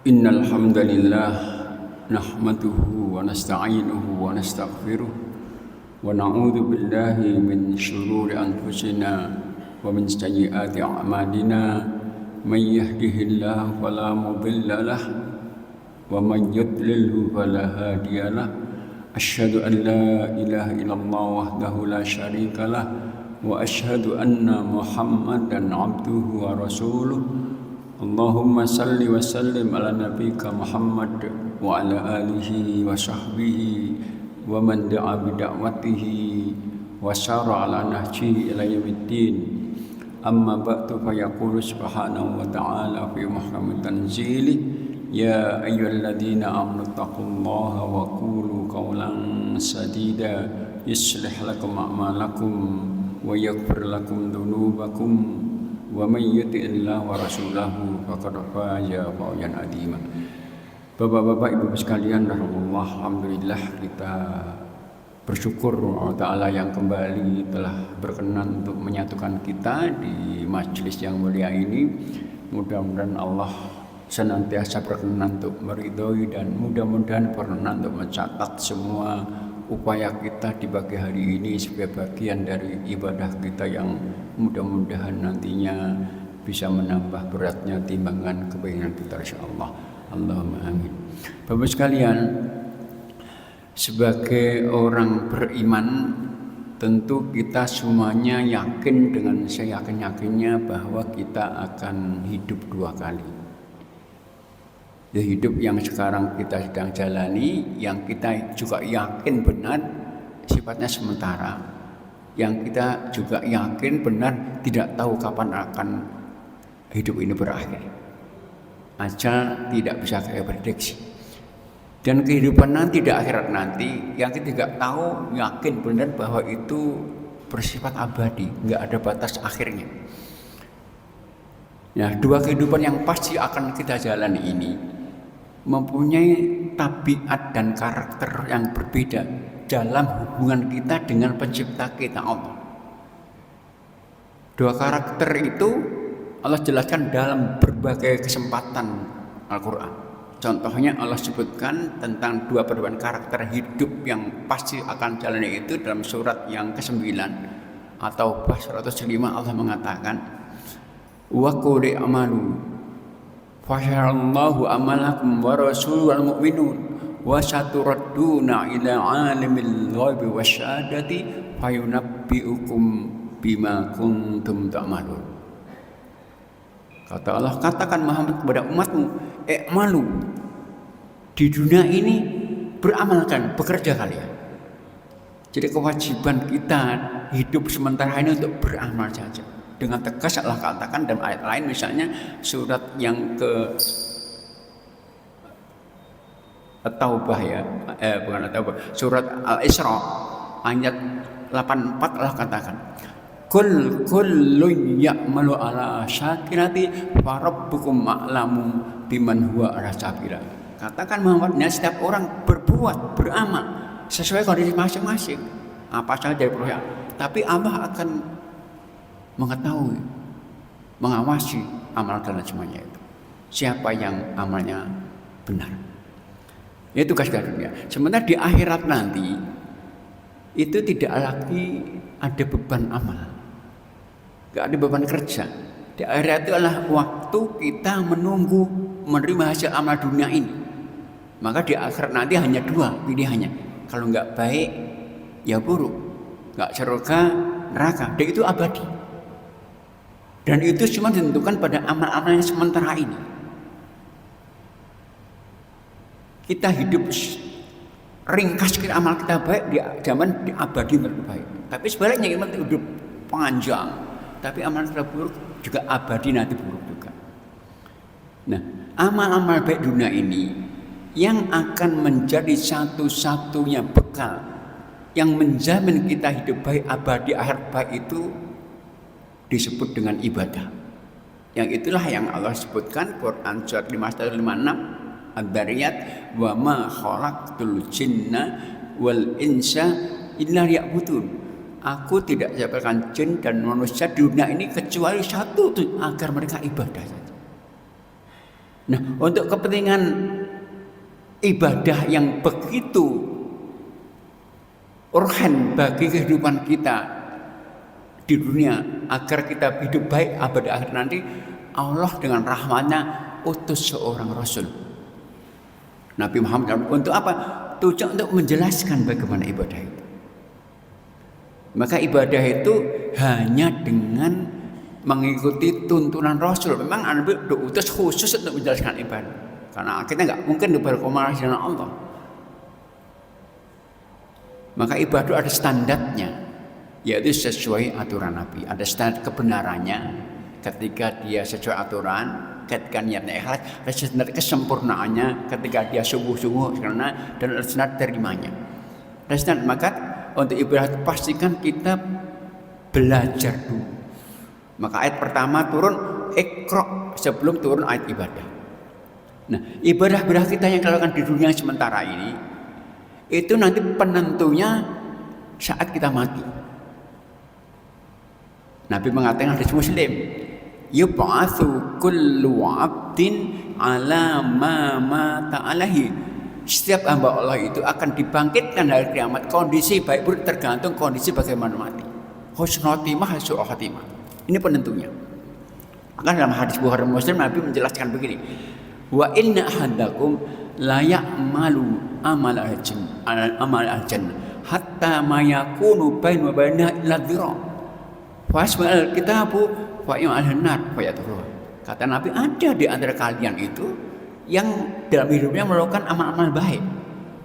Innal hamdalillah nahmaduhu wa nasta'inuhu wa nastaghfiruh wa na'udzu billahi min shururi anfusina wa min sayyiati a'malina may yahdihillahu fala mudilla lahu wa man yudlilhu fala hadiya lahu asyhadu an la ilaha illallah wahdahu la syarika lah wa asyhadu anna muhammadan abduhu wa rasuluh. Allahumma salli wa sallim ala nabiyyika Muhammad wa ala alihi wa sahbihi wa man da'a bi da'watihi wa syara ala nahjihi ila yaumiddin. Amma ba'du fa yaqulu subhanahu wa ta'ala fi muhkamit tanzili ya ayyuhalladzina amanu taqullaha wa qulu qawlan sadida yuslih lakum a'malakum wa yaghfir lakum dhunubakum wa may yuti'illah wa rasulahu faqad faza fawzan 'azima. Bapak-bapak, Ibu sekalian rahmatullah, alhamdulillah kita bersyukur Allah Ta'ala yang kembali telah berkenan untuk menyatukan kita di majelis yang mulia ini. Mudah-mudahan Allah senantiasa berkenan untuk meridhoi dan mudah-mudahan berkenan untuk mencatat semua upaya kita di pagi hari ini sebagai bagian dari ibadah kita yang mudah-mudahan nantinya bisa menambah beratnya timbangan kebaikan kita insyaallah. Allahumma amin. Bapak sekalian, sebagai orang beriman tentu kita semuanya yakin dengan seyakin-yakinnya bahwa kita akan hidup dua kali. Ya, hidup yang sekarang kita sedang jalani, yang kita juga yakin benar sifatnya sementara, yang kita juga yakin benar tidak tahu kapan akan hidup ini berakhir. Ajal tidak bisa kita prediksi. Dan kehidupan nanti di akhirat nanti yang kita tidak tahu, yakin benar bahwa itu bersifat abadi, nggak ada batas akhirnya. Nah, dua kehidupan yang pasti akan kita jalani ini mempunyai tabiat dan karakter yang berbeda dalam hubungan kita dengan pencipta kita Allah. Dua karakter itu Allah jelaskan dalam berbagai kesempatan Al-Quran. Contohnya Allah sebutkan tentang dua perubahan karakter hidup yang pasti akan jalani itu dalam surat yang ke-9 atau 105. Allah mengatakan wa qul i'malu fasyarallahu amalakum wa rasuluhu wal mu'minun wa saturadduna ila alimil ghaibi wasyahadati fayunabbi'ukum bima kuntum ta'malun. Kata Allah, katakan Muhammad kepada umatmu, i'malu, di dunia ini beramalkan, bekerja kalian. Jadi kewajiban kita hidup sementara ini untuk beramal saja. Dengan tegas Allah katakan dalam ayat lain, misalnya surat yang ke At-Taubah ya, bukan At-Taubah, surat Al-Isra ayat 84 Allah katakan, kullun ya'malu ala syakirati fa rabbukum a'lamu biman huwa ala syakira. Katakan Muhammad, setiap orang berbuat, beramal sesuai kondisi masing-masing, apa saja perbuatan, tapi Allah akan mengetahui, mengawasi amal dan semuanya itu. Siapa yang amalnya benar. Itu tugas dunia. Sementara di akhirat nanti itu tidak lagi ada beban amal, gak ada beban kerja. Di akhirat itu adalah waktu kita menunggu menerima hasil amal dunia ini. Maka di akhirat nanti hanya dua pilihannya. Kalau nggak baik ya buruk, nggak surga neraka. Dan itu abadi. Dan itu cuma ditentukan pada amal-amal yang sementara ini. Kita hidup ringkas, kira amal kita baik di zaman di abadi berbaik. Tapi sebaliknya kita hidup panjang, tapi amal kita buruk juga abadi nanti buruk juga. Nah, amal-amal baik dunia ini yang akan menjadi satu-satunya bekal yang menjamin kita hidup baik abadi akhirat baik itu disebut dengan ibadah. Yang itulah yang Allah sebutkan Quran surat 56 Ad-Dariyat, wa ma khalaqtul jinna wal insa illa liya'budun. Aku tidak menciptakan jin dan manusia di dunia ini kecuali satu, agar mereka ibadah saja. Nah, untuk kepentingan ibadah yang begitu urgen bagi kehidupan kita di dunia, agar kita hidup baik pada akhir nanti, Allah dengan rahmatnya utus seorang Rasul, Nabi Muhammad. Untuk apa? Tujuan untuk menjelaskan bagaimana ibadah itu. Maka ibadah itu hanya dengan mengikuti tuntunan Rasul. Memang Nabi diutus khusus untuk menjelaskan ibadah, karena kita nggak mungkin berkomunikasi dengan Allah. Maka ibadah ada standarnya, yaitu sesuai aturan Nabi. Ada standar kebenarannya ketika dia sesuai aturan, ketika niatnya ikhlas, ada standar kesempurnaannya ketika dia sungguh-sungguh karena, dan ada standar terimanya. Ada standar. Maka untuk ibadah itu pastikan kita belajar dulu. Maka ayat pertama turun Iqra, sebelum turun ayat ibadah. Nah, ibadah kita yang dilakukan di dunia sementara ini itu nanti penentunya saat kita mati. Nabi mengatakan hadis Muslim, yub'atsu kullu 'abdin 'ala ma mata 'alaihi. Setiap hamba Allah itu akan dibangkitkan hari kiamat, kondisi baik buruk tergantung kondisi bagaimana mati. Husnul khotimah, su'ul khotimah. Ini penentunya. Maka dalam hadis Bukhari Muslim Nabi menjelaskan begini, wa inna ahadakum la ya'malu amal al-jannah hatta ma yakunu baina wa baina illa dhira. Fasma'al kitabu wa ya'al nar fa yadkhulu. Kata Nabi, ada di antara kalian itu yang dalam hidupnya melakukan amal-amal baik,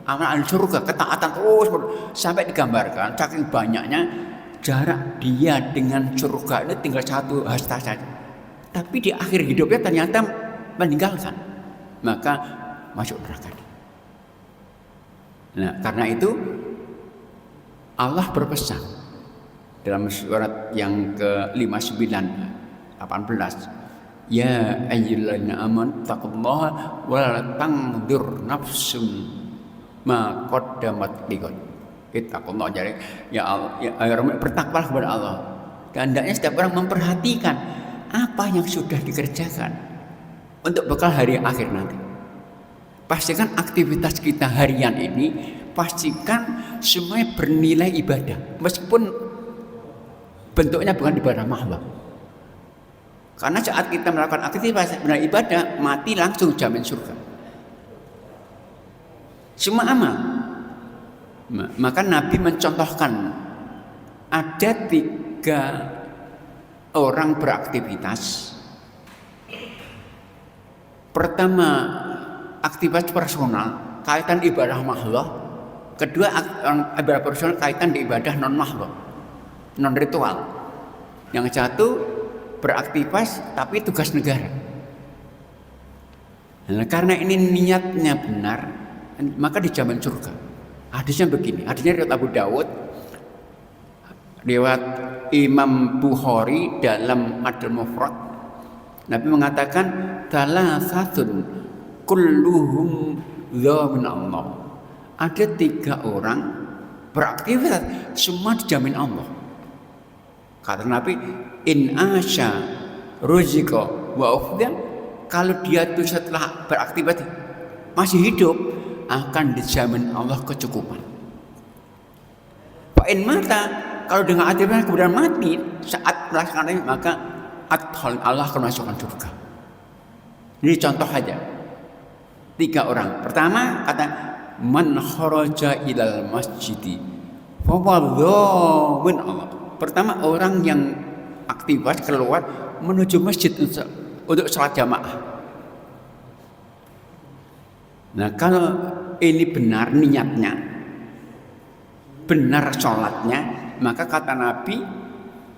amal surga, ketaatan terus sampai digambarkan saking banyaknya jarak dia dengan surga ini tinggal satu hasta saja. Tapi di akhir hidupnya ternyata meninggalkan, maka masuk neraka. Nah, karena itu Allah berpesan dalam surat yang ke-59 18, ya ayyuhalladzina amanu taqullaha wa la tanzur nafsum ma qaddamat lighad. Ittaqullah, jadi ya Allah, ya bertakwalah kepada Allah. Dan hendaknya setiap orang memperhatikan apa yang sudah dikerjakan untuk bekal hari akhir nanti. Pastikan aktivitas kita harian ini, pastikan semuanya bernilai ibadah, meskipun bentuknya bukan ibadah mahdoh. Karena saat kita melakukan aktivitas bernilai ibadah, mati langsung jamin surga. Semua amal. Maka Nabi mencontohkan ada 3 orang beraktivitas. Pertama, aktivitas personal kaitan ibadah mahdoh. Kedua, ibadah personal kaitan di ibadah non mahdoh, non ritual. Yang satu beraktivitas tapi tugas negara. Nah, karena ini niatnya benar, maka dijamin surga. Hadisnya begini, hadisnya riwayat Abu Dawud, riwayat Imam Bukhari dalam Adl Mufrad. Nabi mengatakan, "Thalathatun kulluhum dzamin Allah." Ada 3 orang beraktivitas, semua dijamin Allah. Kata Nabi, in asya ruzika wa ufda, kalau dia itu setelah beraktivitas masih hidup, akan dijamin Allah kecukupan. Fa in mata, kalau dengan aktivitas kemudian mati saat melaksanakannya, maka Allah akan masukkan surga. Ini contoh aja. 3 orang. Pertama kata, man kharaja ilal masjidi fa wadhamin Allah. Pertama, orang yang aktivitas keluar menuju masjid untuk sholat jamaah. Nah, kalau ini benar niatnya, benar sholatnya, maka kata Nabi,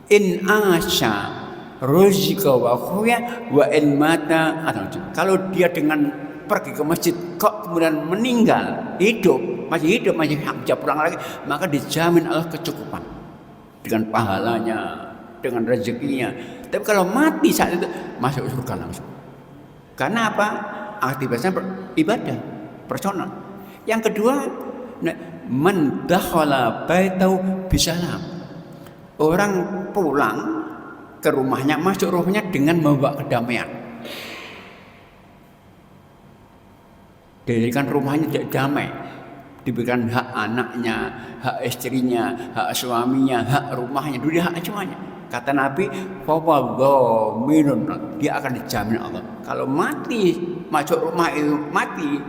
in asya ruzika wa khuya wa in mata. Kalau dia dengan pergi ke masjid kok kemudian meninggal, masih hidup, masih bisa pulang lagi, maka dijamin Allah kecukupan dengan pahalanya, dengan rezekinya. Tapi kalau mati saat itu, masuk surga langsung. Karena apa? Aktivitasnya ibadah personal. Yang kedua, man dakhala baitau bisalam. Orang pulang ke rumahnya, masuk rumahnya dengan membawa kedamaian. Didirikan rumahnya tidak damai. Diberikan hak anaknya, hak istrinya, hak suaminya, hak rumahnya, dunia hak semuanya. Kata Nabi, minun, dia akan dijamin Allah. Kalau mati, masuk rumah itu mati,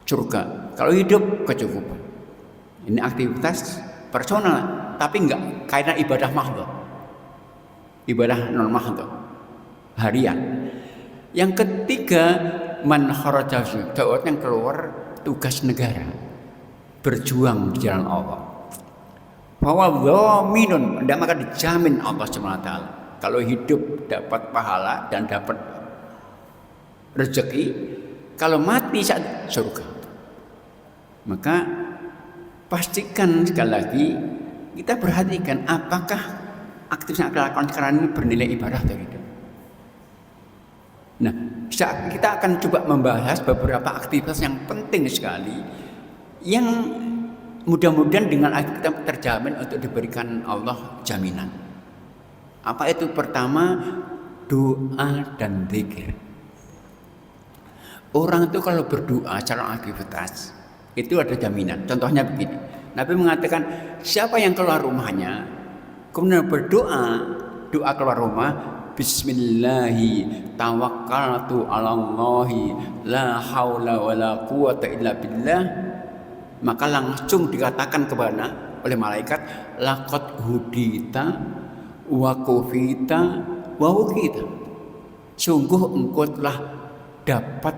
surga. Kalau hidup, kecukupan. Ini aktivitas personal, tapi enggak karena ibadah mahdhah. Ibadah non mahdhah, harian. Yang ketiga, man kharaja yang keluar tugas negara, berjuang di jalan Allah. Bahwa minun, maka dijamin Allah SWT. Kalau hidup dapat pahala dan dapat rezeki, kalau mati saat surga. Maka pastikan sekali lagi kita perhatikan apakah aktivitas yang kita lakukan sekarang ini bernilai ibadah atau tidak. Nah, kita akan coba membahas beberapa aktivitas yang penting sekali yang mudah-mudahan dengan kita terjamin untuk diberikan Allah jaminan. Apa itu? Pertama, doa dan zikir. Orang itu kalau berdoa secara aktivitas itu ada jaminan. Contohnya begini, Nabi mengatakan siapa yang keluar rumahnya kemudian berdoa, doa keluar rumah, Bismillahi tawakkaltu 'alallahi la haula wala quwata illa billah, maka langsung dikatakan kepada oleh malaikat, laqad hudita wa kufita wa wukita, sungguh engkau telah dapat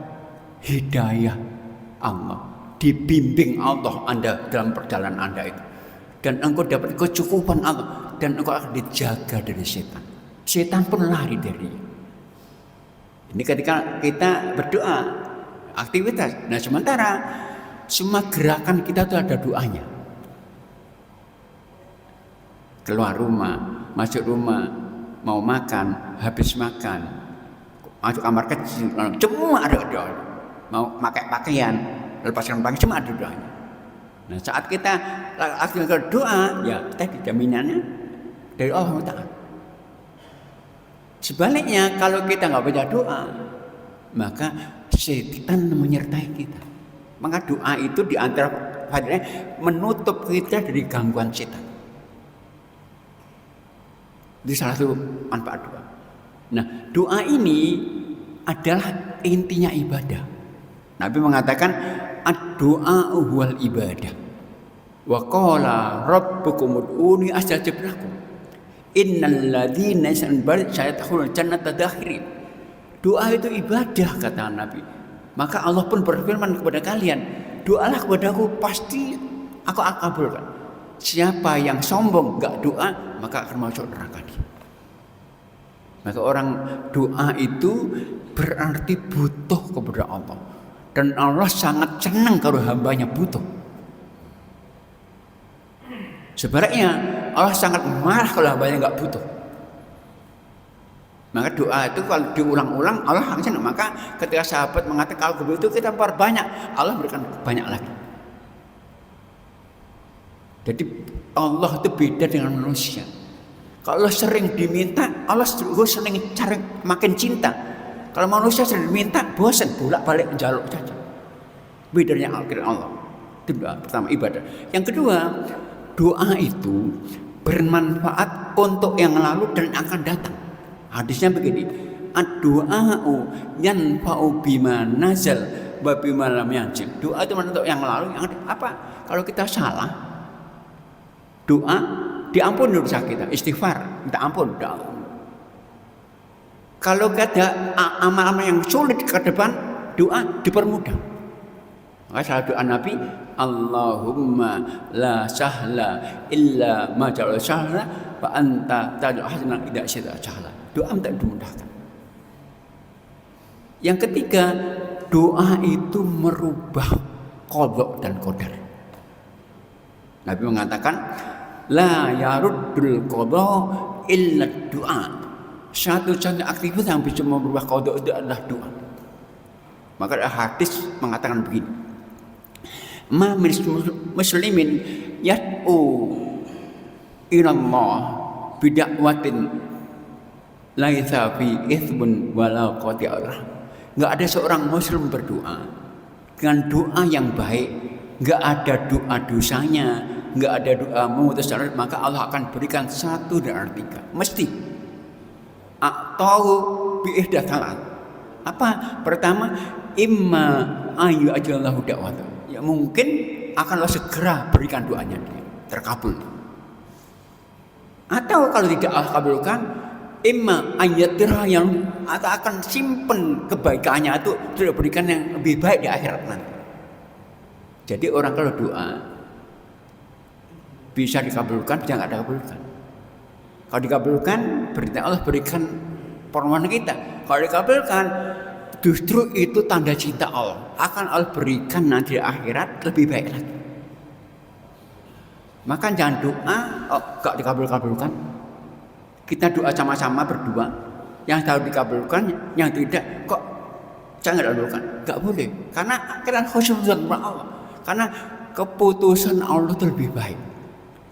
hidayah Allah, dibimbing Allah Anda dalam perjalanan Anda itu, dan engkau dapat kecukupan Allah, dan engkau akan dijaga dari setan. Setan pun lari dari. Ini ketika kita berdoa, aktivitas. Nah, sementara semua gerakan kita itu ada doanya. Keluar rumah, masuk rumah, mau makan, habis makan, masuk kamar kecil, semua ada doa. Mau pakai pakaian, lepaskan pakaian, semua ada doanya. Nah, saat kita aktivitas doa, ya tadi jaminannya dari Allah Ta'ala. Sebaliknya kalau kita nggak baca doa, maka setan menyertai kita. Maka doa itu diantara fadilahnya menutup kita dari gangguan setan. Itu salah satu manfaat doa. Nah, doa ini adalah intinya ibadah. Nabi mengatakan ad-doa huwal ibadah. Wa qala rabbukum ud'uni astajib lakum. Innal ladzina sayadkhulul jannata dakhirin. Doa itu ibadah kata Nabi. Maka Allah pun berfirman kepada kalian, doalah kepadaku pasti aku akan kabulkan. Siapa yang sombong enggak doa, maka akan masuk neraka dia. Maka orang doa itu berarti butuh kepada Allah, dan Allah sangat senang kalau hambanya butuh. Sebaliknya Allah sangat marah kalau hambanya enggak butuh. Maka doa itu kalau diulang-ulang Allah akan senang. Maka ketika sahabat mengatakan kalau begitu kita perbanyak, Allah berikan banyak lagi. Jadi Allah itu beda dengan manusia. Kalau Allah sering diminta, Allah sering cari makin cinta. Kalau manusia sering diminta, bosan bolak-balik menjaluk saja. Bedanya Allah. Itu doa pertama, ibadah. Yang kedua, doa itu bermanfaat untuk yang lalu dan akan datang. Hadisnya begini, ad-du'a'u yanfa'u bima nazal wa bima lam yanzil. Doa itu untuk yang lalu, yang apa? Kalau kita salah, doa diampuni dosa kita, istighfar, minta ampun, doa. Kalau ada amal-amal yang sulit ke depan, doa dipermudah. Maka salah doa Nabi, Allahumma la sahla illa ma ja'ala sahla wa anta taj'al hazna idza syi'ta sahla. Doa minta dimudahkan. Yang ketiga, doa itu merubah qadha dan qadar. Nabi mengatakan, la yaruddul qadha illa doa. Satu-satunya aktivitas yang bisa merubah qadha itu adalah doa. Maka hadis mengatakan begini, ma muslimin yad'u ila Allah bid'awatin laisa fi ithbun wala qati'ah. nggak ada seorang muslim berdoa dengan doa yang baik, nggak ada doa dosanya, nggak ada doa memutus syarat, maka Allah akan berikan 1 dari 3. Mesti. Atau bi'ihda talat. Apa? Pertama, imma ayu ajallahu da'wata. Ya mungkin akan Allah segera berikan doanya dia, terkabul. Atau kalau tidak Allah kabulkan, imma ayatira yang akan simpen kebaikannya itu sudah berikan yang lebih baik di akhirat nanti. Jadi orang kalau doa bisa dikabulkan, bisa nggak dikabulkan. Kalau dikabulkan, berarti Allah berikan permohonan kita. Kalau dikabulkan, justru itu tanda cinta Allah. Akan Allah berikan nanti di akhirat lebih baik lagi. Maka jangan doa, gak dikabulkan. Kita doa sama-sama berdua. Yang tahu dikabulkan, yang tidak, kok jangan dikabulkan. Gak boleh. Karena kita khusyuk Allah. Karena keputusan Allah itu lebih baik.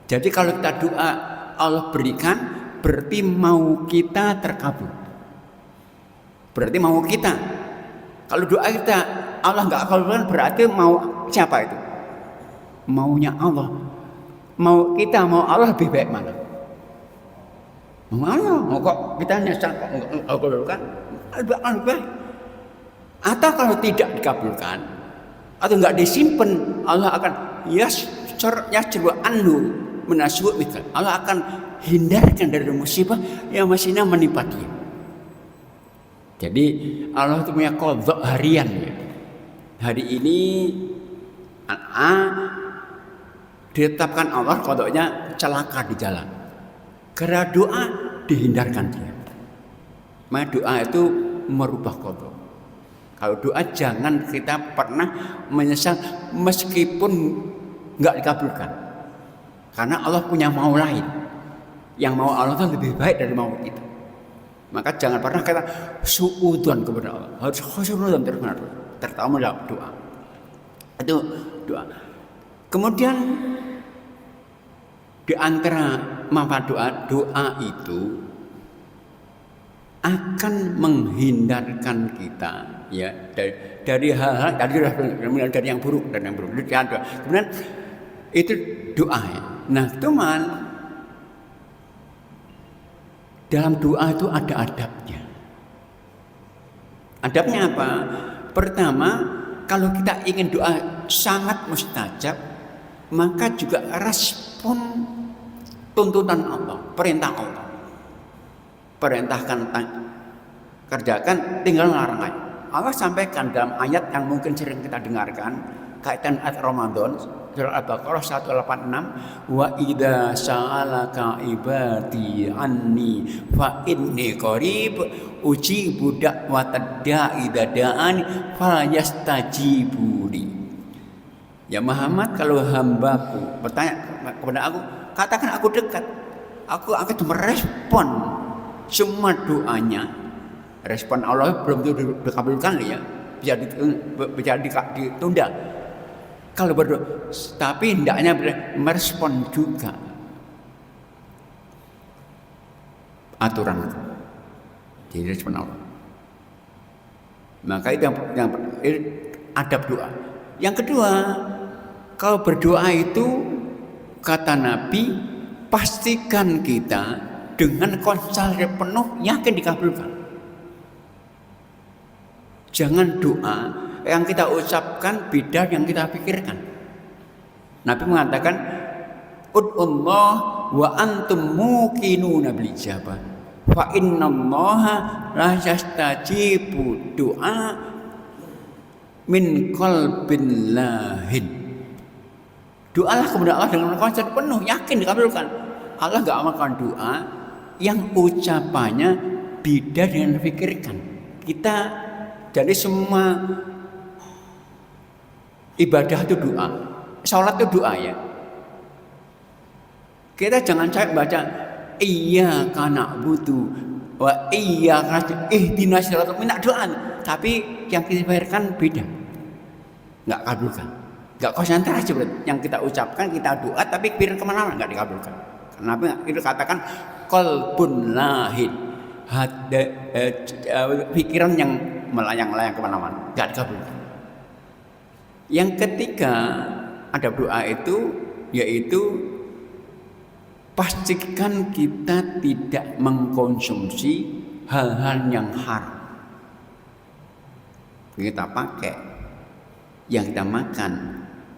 Jadi kalau kita doa Allah berikan, berarti mau kita terkabul. Berarti mau kita. Kalau doa kita Allah nggak kabulkan, berarti mau siapa itu? Maunya Allah. Mau kita, mau Allah lebih baik mana? Mau Allah, mau kok kita nyesal nggak kabulkan? Lebih baik. Atau kalau tidak dikabulkan atau nggak disimpan, Allah akan yasru anhu menasuk misal. Allah akan hindarkan dari musibah yang masih menimpa dia. Jadi Allah itu punya qadha harian ya. Hari ini ditetapkan Allah qadhanya celaka di jalan. Karena doa dihindarkan dia. Maka doa itu merubah qadha. Kalau doa jangan kita pernah menyesal meskipun nggak dikabulkan. Karena Allah punya mau lain. Yang mau Allah itu lebih baik dari mau kita. Maka jangan pernah kita suudzon kepada Allah. Harus khusnudzon terutama dalam doa. Itu doa. Kemudian di antara manfaat doa itu akan menghindarkan kita ya dari hal-hal dari yang buruk dan yang buruk. Kemudian itu doa ya. Nah, teman, dalam doa itu ada adabnya. Adabnya apa? Pertama, kalau kita ingin doa sangat mustajab, maka juga respon tuntutan Allah, perintah Allah. Perintahkan, kerjakan, tinggal larang. Allah sampaikan dalam ayat yang mungkin sering kita dengarkan, kaitan ayat Ramadan, surah Al-Baqarah 186, wa idza sa'alaka ibadi anni fa inni qarib ujibu da'watad da'i idza da'ani falyastajibuli. Ya Muhammad, kalau hambaku bertanya kepada aku, katakan aku dekat. Aku akan merespon semua doanya. Respon Allah belum tentu dikabulkan ya, bisa ditunda. Kalau berdoa, tapi hendaknya merespon juga aturan itu. Jadi respon Allah. Maka itu yang adab doa. Yang kedua, kalau berdoa itu kata Nabi, pastikan kita dengan konsentrasi penuh yakin dikabulkan. Jangan doa yang kita ucapkan beda yang kita pikirkan. Nabi mengatakan, ud'ullah wa antum muqinuna bil ijabah. Fa innallaha la yastajibu du'a min qalbin lahin. Doalah kepada Allah dengan konsen penuh, yakin dikabulkan. Allah enggak amalkan doa yang ucapannya beda dengan pikirkan. Kita jadi semua ibadah itu doa, sholat itu doa ya. Kita jangan baca iyyaka na'budu wa iyyaka ihdinas siratal mustaqim, tapi yang kita pikirkan beda, nggak kabulkan, nggak konsentrasi berarti. Yang kita ucapkan kita doa, tapi pikiran kemana-mana nggak dikabulkan. Kenapa itu katakan qalbun lahin, pikiran yang melayang-layang kemana-mana, nggak dikabulkan. Yang ketiga ada doa itu, yaitu pastikan kita tidak mengkonsumsi hal-hal yang haram. Kita pakai, yang kita makan,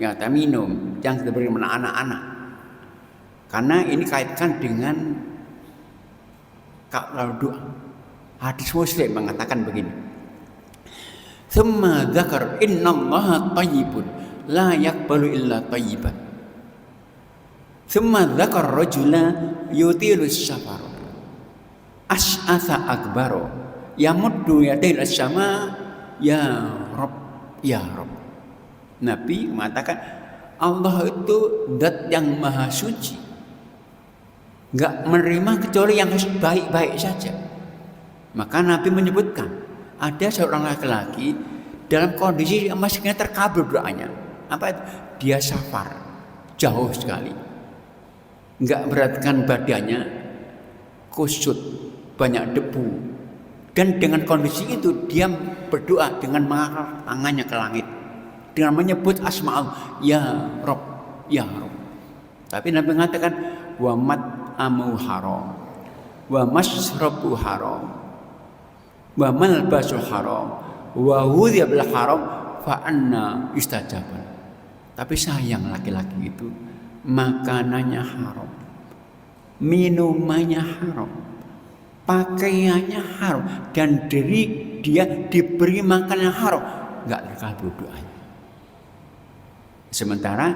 yang kita minum, yang kita beri kepada anak-anak. Karena ini kaitkan dengan kalau doa. Hadis Muslim mengatakan begini. Tsumma dzakar innallaha thayyibun la yaqbalu illa thayyiban. Tsumma dzakar rajula yutilus safar. As'atha akbaro yamuddu yadayhi as-sama ya Rabb ya Rabb. Nabi mengatakan Allah itu zat yang maha suci, enggak menerima kecuali yang baik-baik saja. Maka Nabi menyebutkan ada seorang laki-laki dalam kondisi yang masih terkabul doanya. Apa itu? Dia safar jauh sekali, enggak beratkan badannya, kusut, banyak debu, dan dengan kondisi itu dia berdoa dengan mengangkat tangannya ke langit dengan menyebut asma Allah, ya Rabb, ya Rabb. Tapi Nabi mengatakan wa mat'amu haram, wa masrabu haram, wa malbasu haram, wa ghudhiya bil haram, fa anna yustajaban. Tapi sayang laki-laki itu makanannya haram, minumannya haram, pakaiannya haram, dan dia diberi makan yang haram, enggak terkabul doanya. Sementara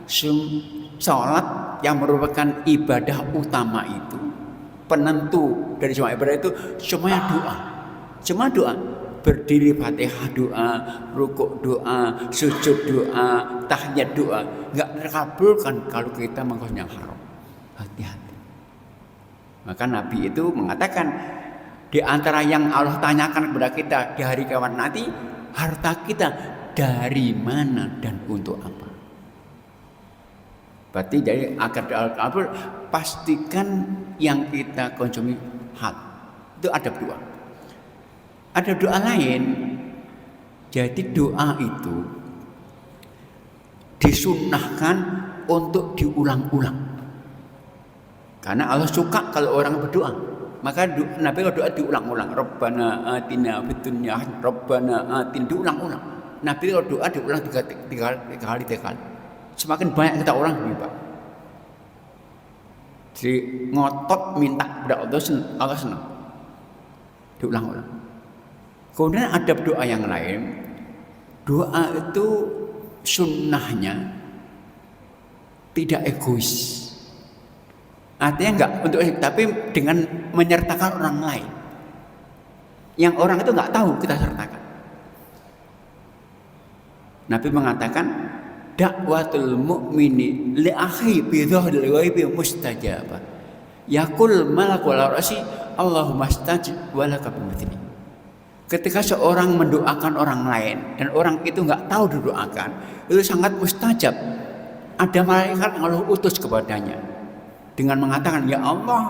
sholat yang merupakan ibadah utama itu, penentu dari semua ibadah itu semuanya doa. Cuma doa, berdiri Fatihah doa, rukuk doa, sujud doa, tahiyat doa, enggak terkabulkan kalau kita mengkonsumsi yang haram. Hati-hati. Maka Nabi itu mengatakan di antara yang Allah tanyakan kepada kita di hari kiamat nanti, harta kita dari mana dan untuk apa. Berarti dari agar terkabul, pastikan yang kita konsumsi halal. Itu ada doa. Ada doa lain. Jadi doa itu disunnahkan untuk diulang-ulang. Karena Allah suka kalau orang berdoa. Maka Nabi kalau doa diulang-ulang. Rabbana atina fid dunya hasanah, Rabbana atina, diulang-ulang. Nabi kalau doa diulang tiga kali. Semakin banyak kita ulang lebih baik. Jadi ngotot minta kepada Allah senang. Diulang-ulang. Kemudian ada doa yang lain. Doa itu sunnahnya tidak egois. Artinya enggak untuk, tapi dengan menyertakan orang lain. Yang orang itu enggak tahu kita sertakan. Nabi mengatakan dakwatul mu'mini li akhi bi dhahril ghaibi mustajabah. Yaqul malakul rasi Allahumma stajib wa laka bimithli. Ketika seorang mendoakan orang lain dan orang itu enggak tahu didoakan, itu sangat mustajab. Ada malaikat yang Allah utus kepadanya dengan mengatakan, ya Allah,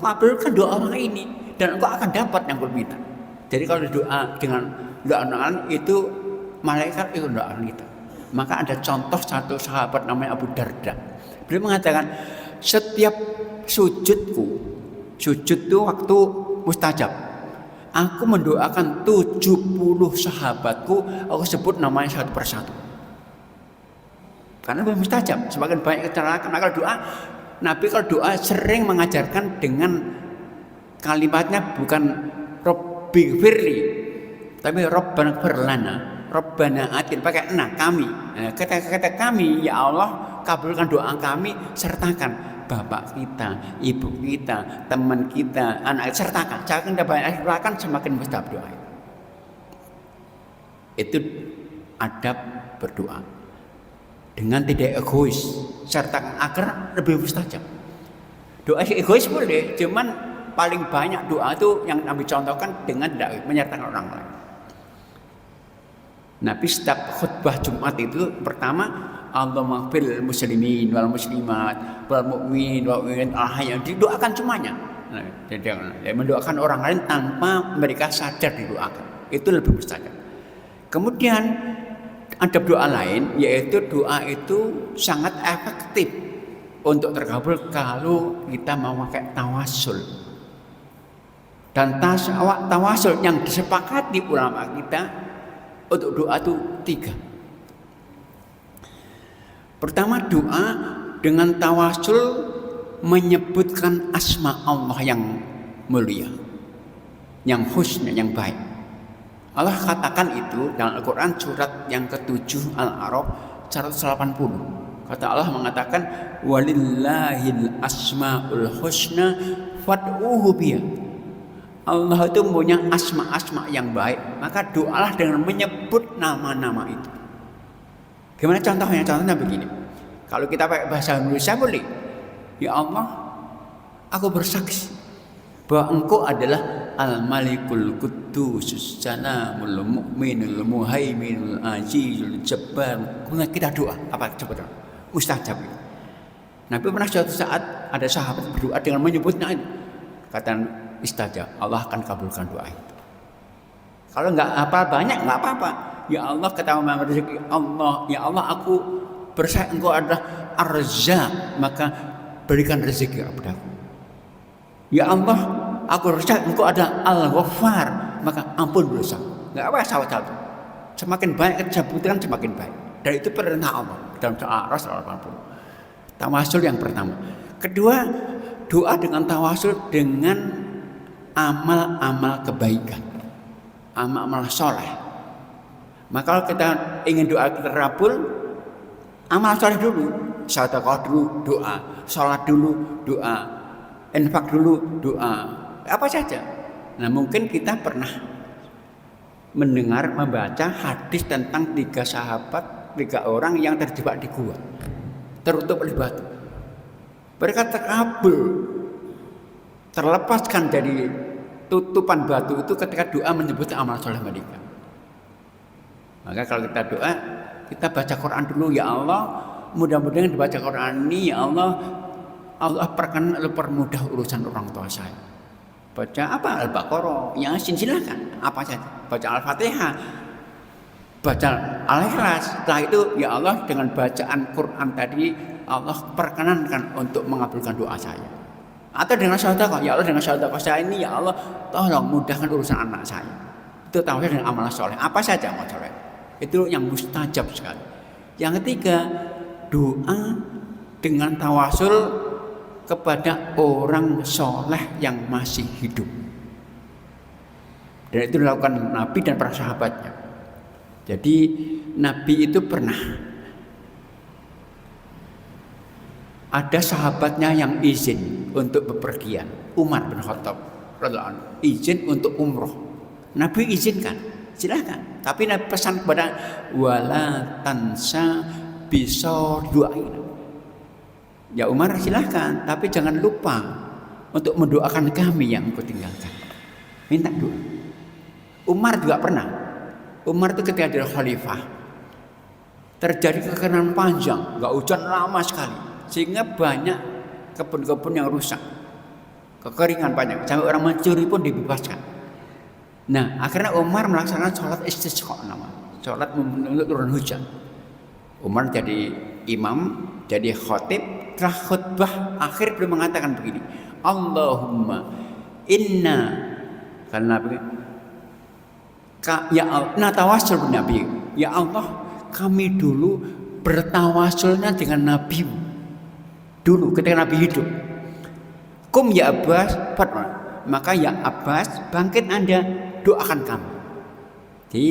kabulkan doa orang ini dan engkau akan dapat yang kau minta. Jadi kalau doa dengan doa orang itu malaikat itu doa kita. Maka ada contoh satu sahabat namanya Abu Darda. Beliau mengatakan setiap sujud itu waktu mustajab. Aku mendoakan 70 sahabatku, aku sebut namanya satu persatu. Karena belum mustajab, semakin banyak kecelakaan. Maka doa, Nabi kalau doa sering mengajarkan dengan kalimatnya bukan Rabbi firli, tapi Rabbana firlana, Rabbana atin, pakai kami. Kata-kata kami, ya Allah kabulkan doa kami, sertakan bapak kita, ibu kita, teman kita, anak, sertakan. Jangan kita banyak sertakan, semakin mustajab doa. Itu adab berdoa dengan tidak egois, sertakan agar lebih mustajab. Doa egois boleh, cuman paling banyak doa itu yang Nabi contohkan dengan tidak menyertakan orang lain. Nabi setiap khutbah Jumat itu pertama Allahumma fil muslimin wal muslimat wal mu'min wal mu'minat al-hayy, didoakan semuanya. Jadi mendoakan orang lain tanpa mereka sadar didoakan. Itu lebih mustajab. Kemudian ada doa lain, yaitu doa itu sangat efektif untuk terkabul kalau kita mau pakai tawasul. Dan tawasul yang disepakati ulama kita untuk doa itu 3. Pertama, doa dengan tawasul menyebutkan asma Allah yang mulia, yang husna, yang baik. Allah katakan itu dalam Al-Quran surat yang ke-7 Al-A'raf 180. Kata Allah mengatakan walillahil asmaul husna fad'uhu biha. Allah itu punya asma-asma yang baik, maka doalah dengan menyebut nama-nama itu. Gimana contohnya? Contohnya begini. Kalau kita pakai bahasa Indonesia boleh. Ya Allah, aku bersaksi bahwa Engkau adalah Al-Malikul Quddus Salamul Mu'minul Muhaiminul Azizul Jabbar. Kemudian kita doa. Apa coba doa? Mustajab. Nabi pernah suatu saat ada sahabat berdoa dengan menyebutnya itu. Kata istajab, Allah akan kabulkan doa itu. Kalau enggak apa banyak enggak apa-apa. Ya Allah, kata rezeki Allah, ya Allah aku bersaksi Engkau adalah Ar-Razzaq, maka berikan rezeki kepadaku. Ya Allah, aku bersaksi Engkau ada Al-Ghaffar, maka ampun dosa. Enggak apa sawat-sawat. Semakin banyak sebutan semakin baik. Dan itu perintah Allah dalam surah Rasul 80. Tawasul yang pertama. Kedua, doa dengan tawasul dengan amal-amal kebaikan, amal-amal soleh. Maka kalau kita ingin doa terkabul, amal soleh dulu, sedekah dulu, doa, sholat dulu, doa, infak dulu, doa, apa saja. Nah mungkin kita pernah mendengar, membaca hadis tentang 3 orang yang terjebak di gua, tertutup oleh batu. Mereka terkabul, terlepaskan dari tutupan batu itu ketika doa menyebut amal soleh mereka. Maka kalau kita doa, kita baca Quran dulu. Ya Allah, mudah-mudahan dibaca Quran ini, ya Allah, Allah permudah urusan orang tua saya. Baca apa? Al-Baqarah, Yasin, silakan, apa saja. Baca Al-Fatihah, baca Al-Ikhlas. Setelah itu, ya Allah, dengan bacaan Quran tadi, Allah perkenankan untuk mengabulkan doa saya. Atau dengan sedekah, ya Allah, dengan sedekah saya ini, ya Allah, tolong mudahkan urusan anak saya. Itu tawasul dengan amal soleh. Apa saja amal soleh. Itu yang mustajab sekali. Yang ketiga, doa dengan tawasul kepada orang soleh yang masih hidup. Dan itu dilakukan Nabi dan para sahabatnya. Jadi Nabi itu pernah ada sahabatnya yang izin untuk bepergian. Umar bin Khattab radhiyallahu anhu izin untuk umroh. Nabi izinkan, silakan. Tapi Nabi pesan kepada wala tansa bisa doain. Ya Umar silahkan, tapi jangan lupa untuk mendoakan kami yang engkau tinggalkan. Minta doa. Umar juga pernah. Umar itu ketika jadi khalifah terjadi kekeringan panjang, nggak hujan lama sekali, sehingga banyak kebun-kebun yang rusak, kekeringan banyak, sampai orang mencuri pun dibebaskan. Nah akhirnya Umar melaksanakan sholat istisqa, sholat untuk turun hujan. Umar jadi imam, jadi khatib. Setelah khutbah akhir beliau mengatakan begini, Allahumma inna, karena ya Allah, tawasul Nabi, ya Allah, kami dulu bertawasulnya dengan Nabi dulu ketika Nabi hidup. Kum ya Abbas, maka ya Abbas, bangkit Anda, doakan kami. Jadi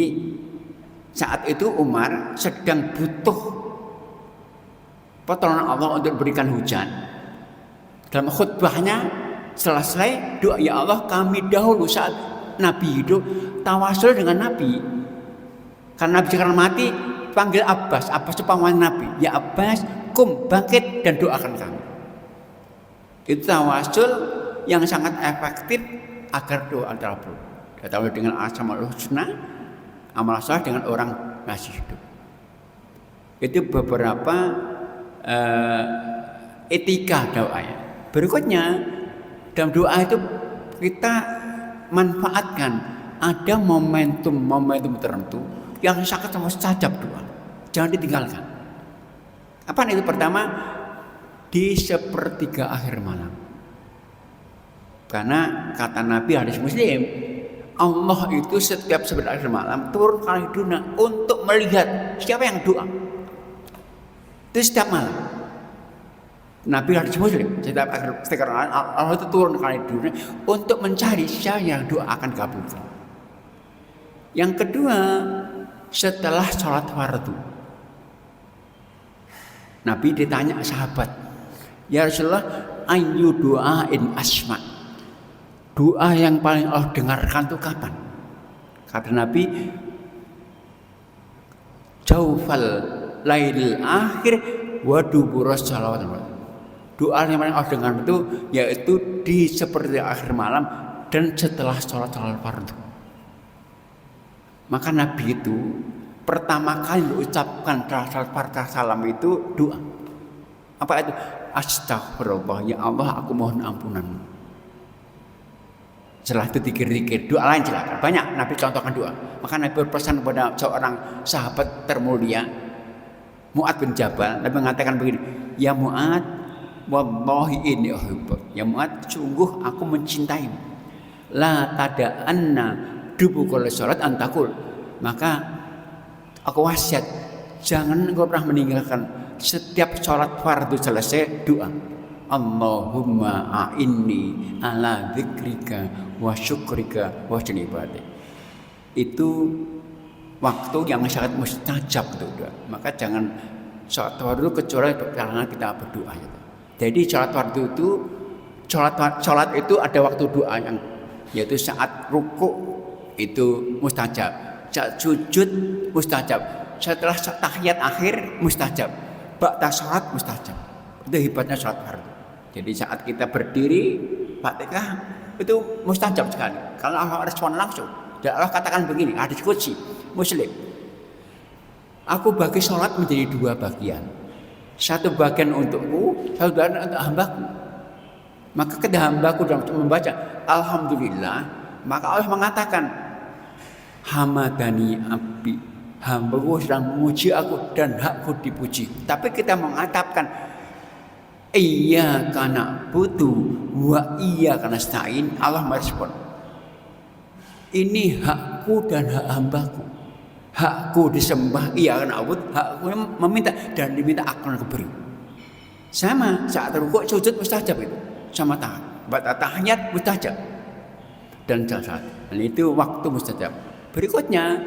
saat itu Umar sedang butuh pertolongan Allah untuk berikan hujan. Dalam khutbahnya selesai doa, ya Allah, kami dahulu saat Nabi hidup tawasul dengan Nabi. Karena Nabi sekarang mati, panggil Abbas. Abbas itu paman Nabi. Ya Abbas, kum, bangkit dan doakan kami. Itu tawasul yang sangat efektif agar doa terkabul. Tawasul dengan asmaul husna, amal saleh dengan orang masih hidup. Itu beberapa etika doa ya. Berikutnya dalam doa itu kita manfaatkan ada momentum tertentu yang sangat mustajab doa. Jangan ditinggalkan. Apa itu? Pertama, di sepertiga akhir malam. Karena kata Nabi hadis Muslim, Allah itu setiap sepertiga akhir malam turun ke dunia untuk melihat siapa yang doa. Itu setiap malam. Nabi hadis Muslim, setiap akhir malam Allah itu turun ke dunia untuk mencari siapa yang doa akan kabulkan. Yang kedua, setelah sholat fardu, Nabi ditanya sahabat, ya Rasulullah, ayu doain asma, doa yang paling Allah dengarkan itu kapan? Kata Nabi, jaufal lail akhir wa duburas shalawat. Doa yang paling Allah dengarkan itu yaitu di sepertiga akhir malam dan setelah sholat fardu. Maka Nabi itu pertama kali mengucapkan salam itu doa. Apa itu? Astaghfirullah, ya Allah aku mohon ampunan. Setelah itu dikir-dikir, doa lain silakan. Banyak Nabi contohkan doa. Maka Nabi berpesan kepada seorang sahabat termulia, Mu'ad bin Jabal. Nabi mengatakan begini, ya Mu'ad, wallahi inni uhibbuk. Ya Mu'ad, sungguh aku mencintaimu. La tada'anna dubukul sholat antakul. Maka aku wasiat, jangan engkau pernah meninggalkan setiap sholat fardu selesai doa, Allahumma a'inni ala dzikrika wa syukrika wa husni ibadah. Itu waktu yang sangat mustajab untuk doa. Maka jangan sholat fardu kecuali karena kita berdoa. Jadi sholat fardu itu sholat itu ada waktu doa yang yaitu saat ruku itu mustajab, saat sujud mustajab, setelah tahiyat akhir mustajab, ba'da salat mustajab. Itu hebatnya salat fardu. Jadi saat kita berdiri Fatihah itu mustajab sekali. Kalau Allah respon langsung. Dan Allah katakan begini, hadis qudsi Muslim, aku bagi salat menjadi dua bagian. Satu bagian untukku, satu bagian untuk hambaku. Maka ketika hambaku dalam membaca alhamdulillah, maka Allah mengatakan hamadani abdi, hambaku sedang memuji aku dan hakku dipuji. Tapi kita mengatakan iya karena butuh wa iya karena nasta'in, Allah merespon ini hakku dan hak hambaku. Hakku disembah iya karena abud, hakku meminta dan diminta akan diberi. Sama saat rukuk sujud mustajab itu, sama tahiyat mustajab dan salat. Dan itu waktu mustajab. Berikutnya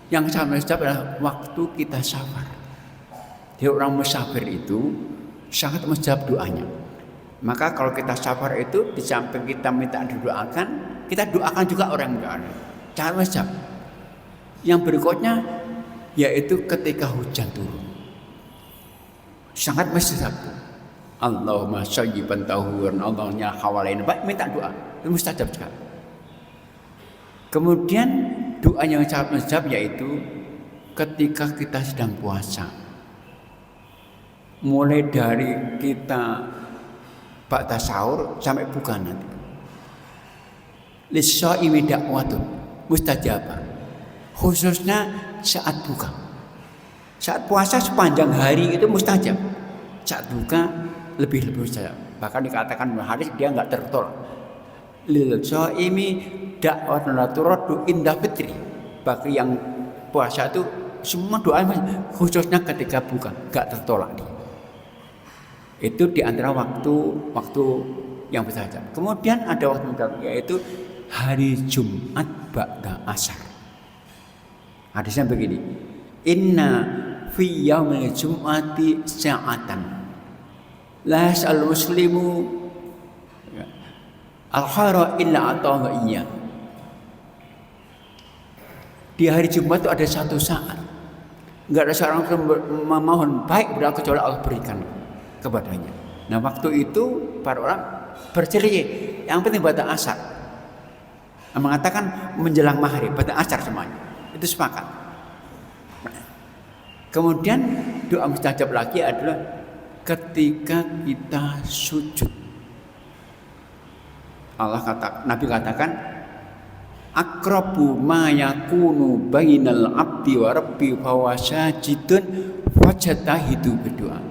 yang sangat mustajab adalah waktu kita sabar. Jadi orang musafir itu sangat mustajab doanya. Maka kalau kita sabar itu di samping kita minta didoakan, kita doakan juga orang yang mendoakan. Sangat mustajab. Yang berikutnya yaitu ketika hujan turun. Sangat mustajab. Allahumma sayyiban tahuran, Allahnya hawalain, minta doa. Itu mustajab sekali. Kemudian doa yang sangat mustajab yaitu ketika kita sedang puasa. Mulai dari kita ba'da sahur sampai buka nanti. Lis-shaimi da'watun mustajabah. Khususnya saat buka. Saat puasa sepanjang hari itu mustajab. Saat buka lebih mustajab. Bahkan dikatakan hadis dia enggak tertolak. Lil-shaimi da'watun la turaddu inda fitri. Bagi yang puasa itu semua doa khususnya ketika buka enggak tertolak dia. Itu di antara waktu yang mustajab. Kemudian ada waktu mustajab yaitu hari Jumat ba'da asar. Hadisnya begini, inna fi yaumil jum'ati sa'atan la yas'al muslimu al-khara illa ata'a iya. Di hari Jumat itu ada satu saat, enggak ada seorang yang memohon baik kecuali Allah berikan kepadanya. Nah waktu itu para orang bercerai, yang penting pada asar, mengatakan menjelang maghrib, pada asar semuanya. Itu sepakat. Kemudian doa mustajab lagi adalah ketika kita sujud. Nabi katakan aqrabu ma yakunu bainal abdi wa rabbi fa sajidun fajtahidu berdoa.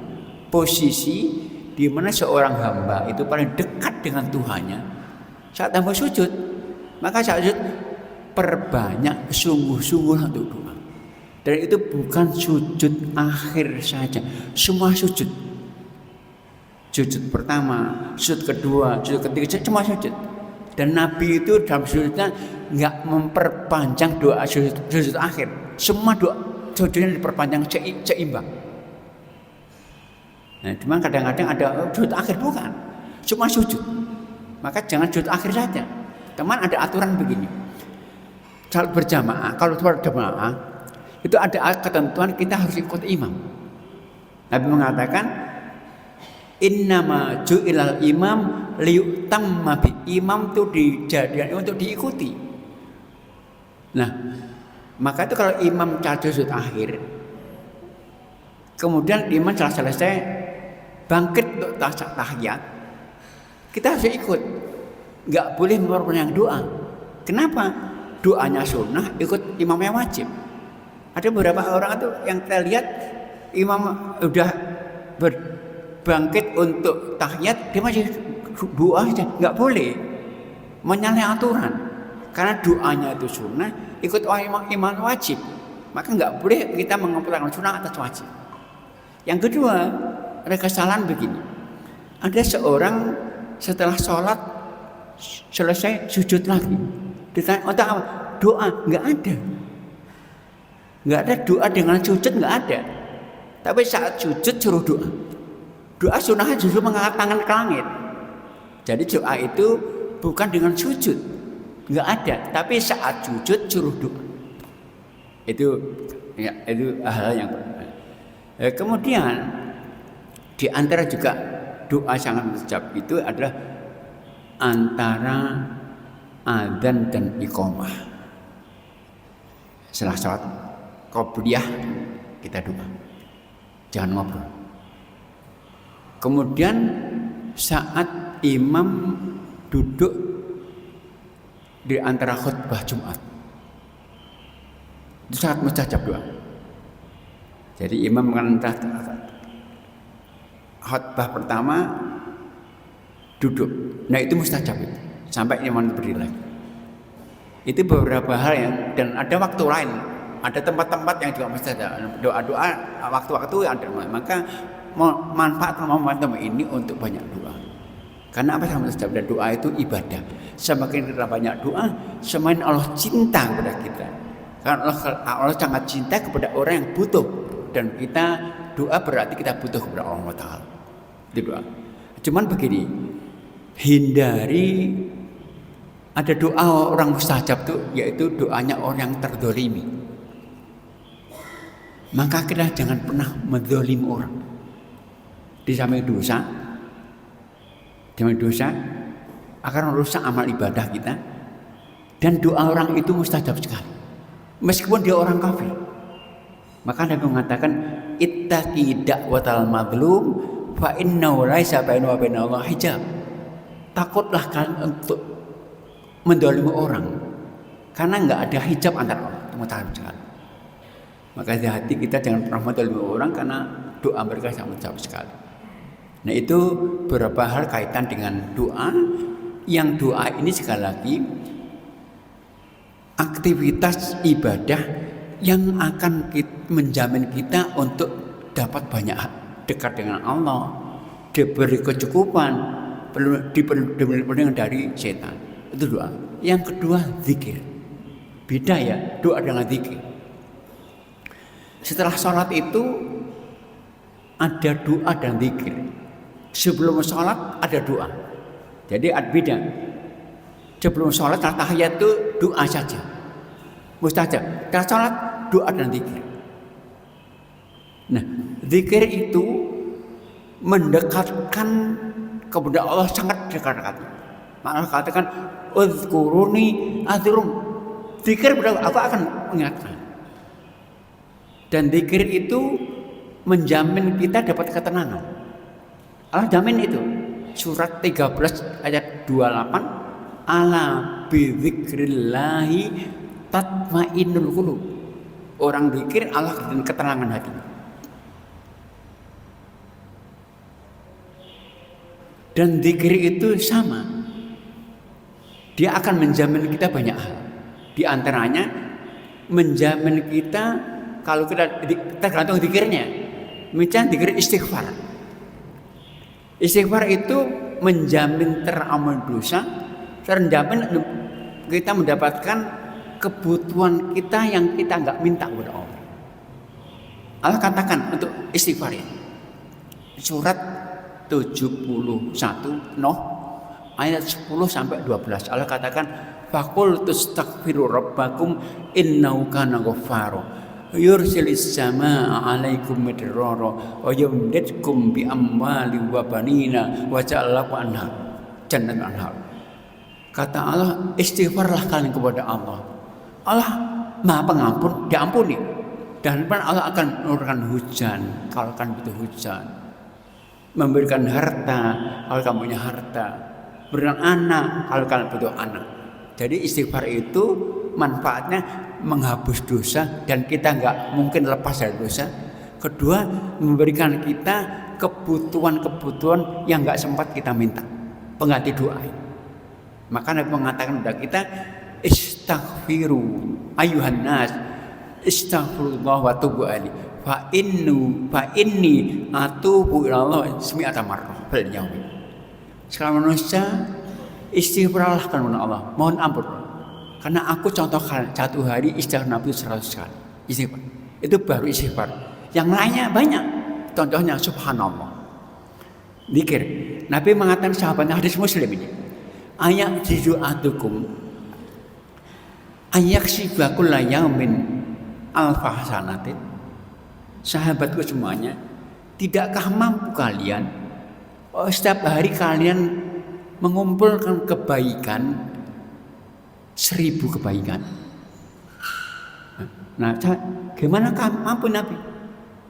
Posisi di mana seorang hamba itu paling dekat dengan Tuhannya saat hamba sujud. Maka saat sujud perbanyak sungguh-sungguh untuk doa. Dan itu bukan sujud akhir saja, semua sujud. Sujud pertama, sujud kedua, sujud ketiga, semua sujud. Dan Nabi itu dalam sujudnya nggak memperpanjang doa sujud akhir. Semua doa sujudnya diperpanjang seimbang. Nah, cuma kadang-kadang ada sujud akhir, bukan. Semua sujud. Maka jangan sujud akhir saja. Teman, ada aturan begini. Salat berjamaah, kalau salat berjamaah itu ada ketentuan kita harus ikut imam. Nabi mengatakan innama ju'ilal imam liyutamma bi. Imam itu dijadikan untuk diikuti. Nah, maka itu kalau imam sujud akhir, kemudian imam setelah selesai bangkit untuk tahiyat, kita harus ikut. Enggak boleh memperpanjang doa. Kenapa? Doanya sunnah, ikut imamnya wajib. Ada beberapa orang itu yang kita lihat imam udah bangkit untuk tahiyat, dia masih doa saja. Enggak boleh menyalahi aturan. Karena doanya itu sunnah, ikut imam wajib. Maka enggak boleh kita mengumpulkan sunnah atas wajib. Yang kedua, ada kesalahan begini. Ada seorang setelah sholat selesai sujud lagi. Ditanya untuk apa? Doa, enggak ada. Enggak ada doa dengan sujud, enggak ada. Tapi saat sujud suruh doa. Doa sunnahnya justru mengangkat tangan ke langit. Jadi doa itu bukan dengan sujud, enggak ada. Tapi saat sujud suruh doa. Itu hal yang berbeda. Kemudian di antara juga doa sangat mustajab itu adalah antara adzan dan iqamah. Setelah sholat qobliyah kita doa, jangan ngobrol. Kemudian saat imam duduk di antara khutbah Jumat, itu sangat mustajab doa. Jadi imam mengantar khutbah pertama duduk, nah itu mustajab itu sampai imam berdiri lagi. Itu beberapa hal yang, dan ada waktu lain, ada tempat-tempat yang juga mustajab. Doa-doa waktu-waktu ada, maka manfaat momentum ini untuk banyak doa. Karena apa yang mustajab? Dan doa itu ibadah. Semakin kita banyak doa, semakin Allah cinta kepada kita. Karena Allah sangat cinta kepada orang yang butuh, dan kita doa berarti kita butuh kepada Allah Taala. Itu doa. Cuman begini, hindari ada doa orang mustajab tuh, yaitu doanya orang yang terdolimi. Maka kita jangan pernah mendolim orang. Di samping dosa akan merusak amal ibadah kita. Dan doa orang itu mustajab sekali, meskipun dia orang kafir. Maka Nabi mengatakan ittaqi da'watal mazlum fa innahu laisa bainahu wa bainallahi hijab. Takutlah kalian untuk mendolimi orang, karena enggak ada hijab antara orang. Maka hati kita jangan pernah mendolimi orang, karena doa mereka sangat jauh sekali. Nah, itu beberapa hal kaitan dengan doa. Yang doa ini sekali lagi aktivitas ibadah yang akan menjamin kita untuk dapat banyak dekat dengan Allah, diberi kecukupan, diberi perlindungan dari setan. Itu doa. Yang kedua zikir. Beda ya doa dengan zikir. Setelah sholat itu ada doa dan zikir. Sebelum sholat ada doa. Jadi beda. Sebelum sholat tahiyat itu doa saja, mustajab. Setelah sholat doa dan zikir. Nah, zikir itu mendekatkan kepada Allah, sangat dekat. Maka katakan uzkuruni azrum. Zikir berarti aku akan mengingatkan. Dan zikir itu menjamin kita dapat ketenangan. Allah jamin itu. Surat 13 ayat 28 Ala bidzikrillahi tatmainnul qulub. Orang zikir Allah dan ketenangan hati. Dan zikir itu sama. Dia akan menjamin kita banyak hal. Di antaranya menjamin kita kalau kita tergantung zikirnya. Misalnya zikir istighfar. Istighfar itu menjamin terampun dosa, terjamin kita mendapatkan kebutuhan kita yang kita nggak minta kepada Allah. Allah katakan untuk istighfar ini. Surat 71 Nuh ayat 10 sampai 12. Allah katakan faqul tastaghfiru rabbakum innahu kana ghaffara yursilis samaa 'alaikum midrara wa yumdidkum bi amwali wa banina wa ja'alakum anhar jannat anhar. Kata Allah, istighfarlah kalian kepada Allah. Allah Maha Pengampun, diampuni. Dan Allah akan menurunkan hujan kalau kalian butuh hujan. Memberikan harta kalau kamu punya harta. Berikan anak kalau kalian butuh anak. Jadi istighfar itu manfaatnya menghapus dosa dan kita nggak mungkin lepas dari dosa. Kedua, memberikan kita kebutuhan-kebutuhan yang nggak sempat kita minta. Pengganti doa. Maka Nabi mengatakan kepada kita, istaghfiru ayuhan nas, istaghfirullah wa tubu alaihi. Fa inni atubu ilallah mi'ata marrah fil yaumi. Sekarang manusia istighfarlah kepada Allah, mohon ampun. Karena aku contohkan satu hari istighfar Nabi 100 kali. Istighfar. Itu baru istighfar. Yang lainnya banyak. Contohnya subhanallah. Zikir. Nabi mengatakan sahabatnya hadis Muslim ini. Ayak jizu'atukum ayaksibakul yaumin alfa hasanatin. Sahabatku semuanya, tidakkah mampu kalian setiap hari kalian mengumpulkan kebaikan 1000 kebaikan? Nah, gimana kamu mampu Nabi?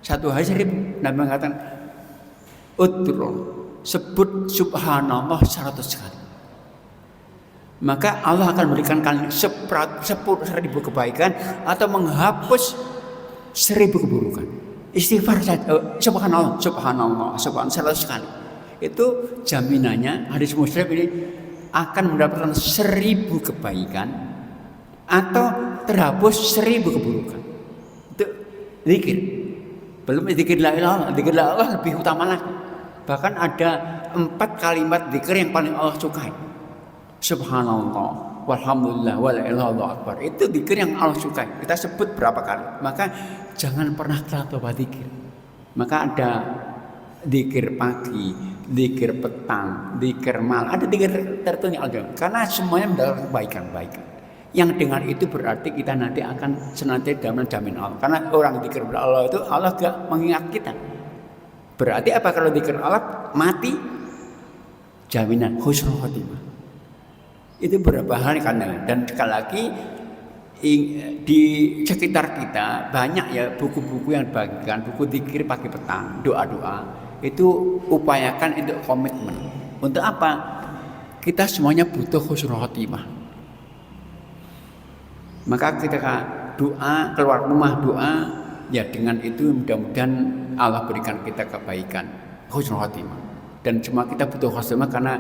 Satu hari 1000. Nabi mengatakan, sebut subhanallah 100 kali. Maka Allah akan berikan kalian 10.000 kebaikan atau menghapus 1000 keburukan. Istighfar subhanallah 100 kali. Itu jaminannya hadis Muslim ini akan mendapatkan 1000 kebaikan atau terhapus 1000 keburukan. Itu zikir. Belum zikir la ilaha illallah, zikir la ilaha lebih utama lagi. Bahkan ada 4 kalimat zikir yang paling Allah sukai. Subhanallah, walhamdulillah, wala ilaha illallah akbar. Itu zikir yang Allah sukai. Kita sebut berapa kali. Maka jangan pernah terlalu zikir. Maka ada zikir pagi, zikir petang, zikir malam. Ada zikir tertentu yang ada. Karena semuanya mendatangkan kebaikan-kebaikan. Yang dengan itu berarti kita nanti akan senantiasa jamin Allah. Karena orang zikir kepada Allah itu Allah gak mengingat kita. Berarti apa kalau zikir Allah mati? Jaminan husnul khotimah. Itu beberapa hal karena dan sekali lagi di sekitar kita banyak ya buku-buku yang dibagikan, buku zikir pagi petang, doa-doa. Itu upayakan untuk komitmen. Untuk apa? Kita semuanya butuh husnul khotimah. Maka ketika doa, keluar rumah doa, ya dengan itu mudah-mudahan Allah berikan kita kebaikan, husnul khotimah. Dan semua kita butuh husnul khotimah karena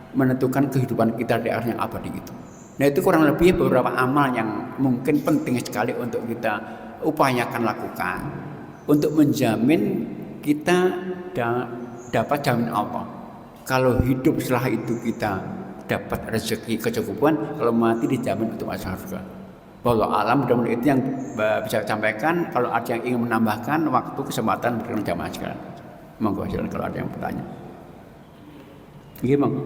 menentukan kehidupan kita di akhir yang abadi itu. Nah itu kurang lebih beberapa amal yang mungkin penting sekali untuk kita upayakan lakukan untuk menjamin kita dapat jamin Allah. Kalau hidup setelah itu kita dapat rezeki kecukupan, kalau mati dijamin untuk masuk surga. Wallahu alam, mudah-mudahan itu yang bisa saya sampaikan. Kalau ada yang ingin menambahkan waktu kesempatan berikan jamaah sekalian. Monggo silakan kalau ada yang bertanya. Gimana?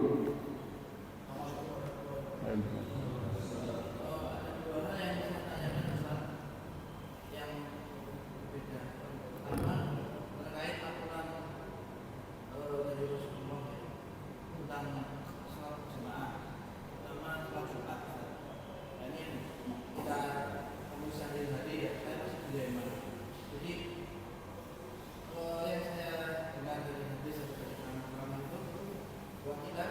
Yang saya dengar dari hadis seperti itu, bahwa kita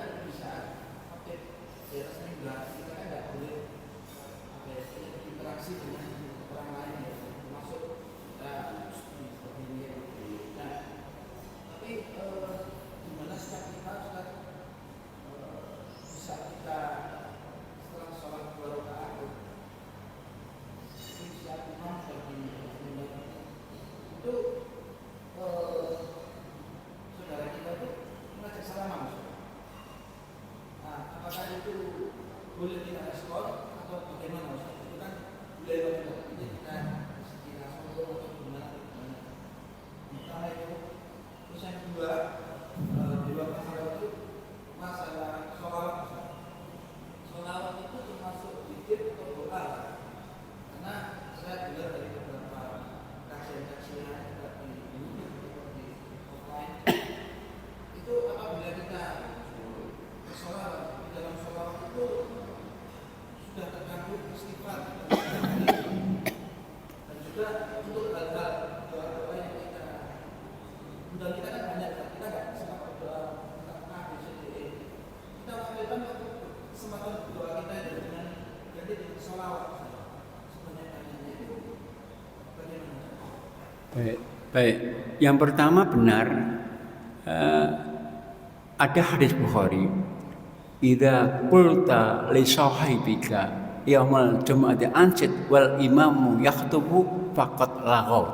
Baik, baik. Yang pertama benar, ada hadis Bukhari, idza qulta li sahibika yaumal jumu'ati ansit wal imamu yaktubu faqad laghaw.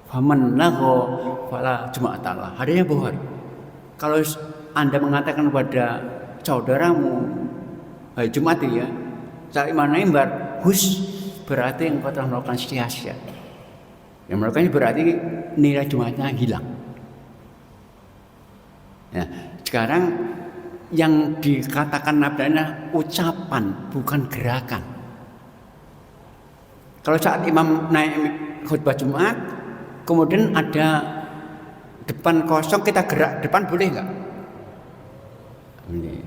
Faman laghaw fala jumu'atalah. Hadisnya Bukhari. Kalau Anda mengatakan kepada saudaramu, hari Jumat ya, saat imam mimbar, berarti engkau telah melakukan sia-sia. Yang melakukannya berarti nilai Jumatnya hilang. Ya, sekarang yang dikatakan Nabi adalah ucapan, bukan gerakan. Kalau saat imam naik khutbah Jumat, kemudian ada depan kosong, kita gerak depan, boleh nggak? Boleh.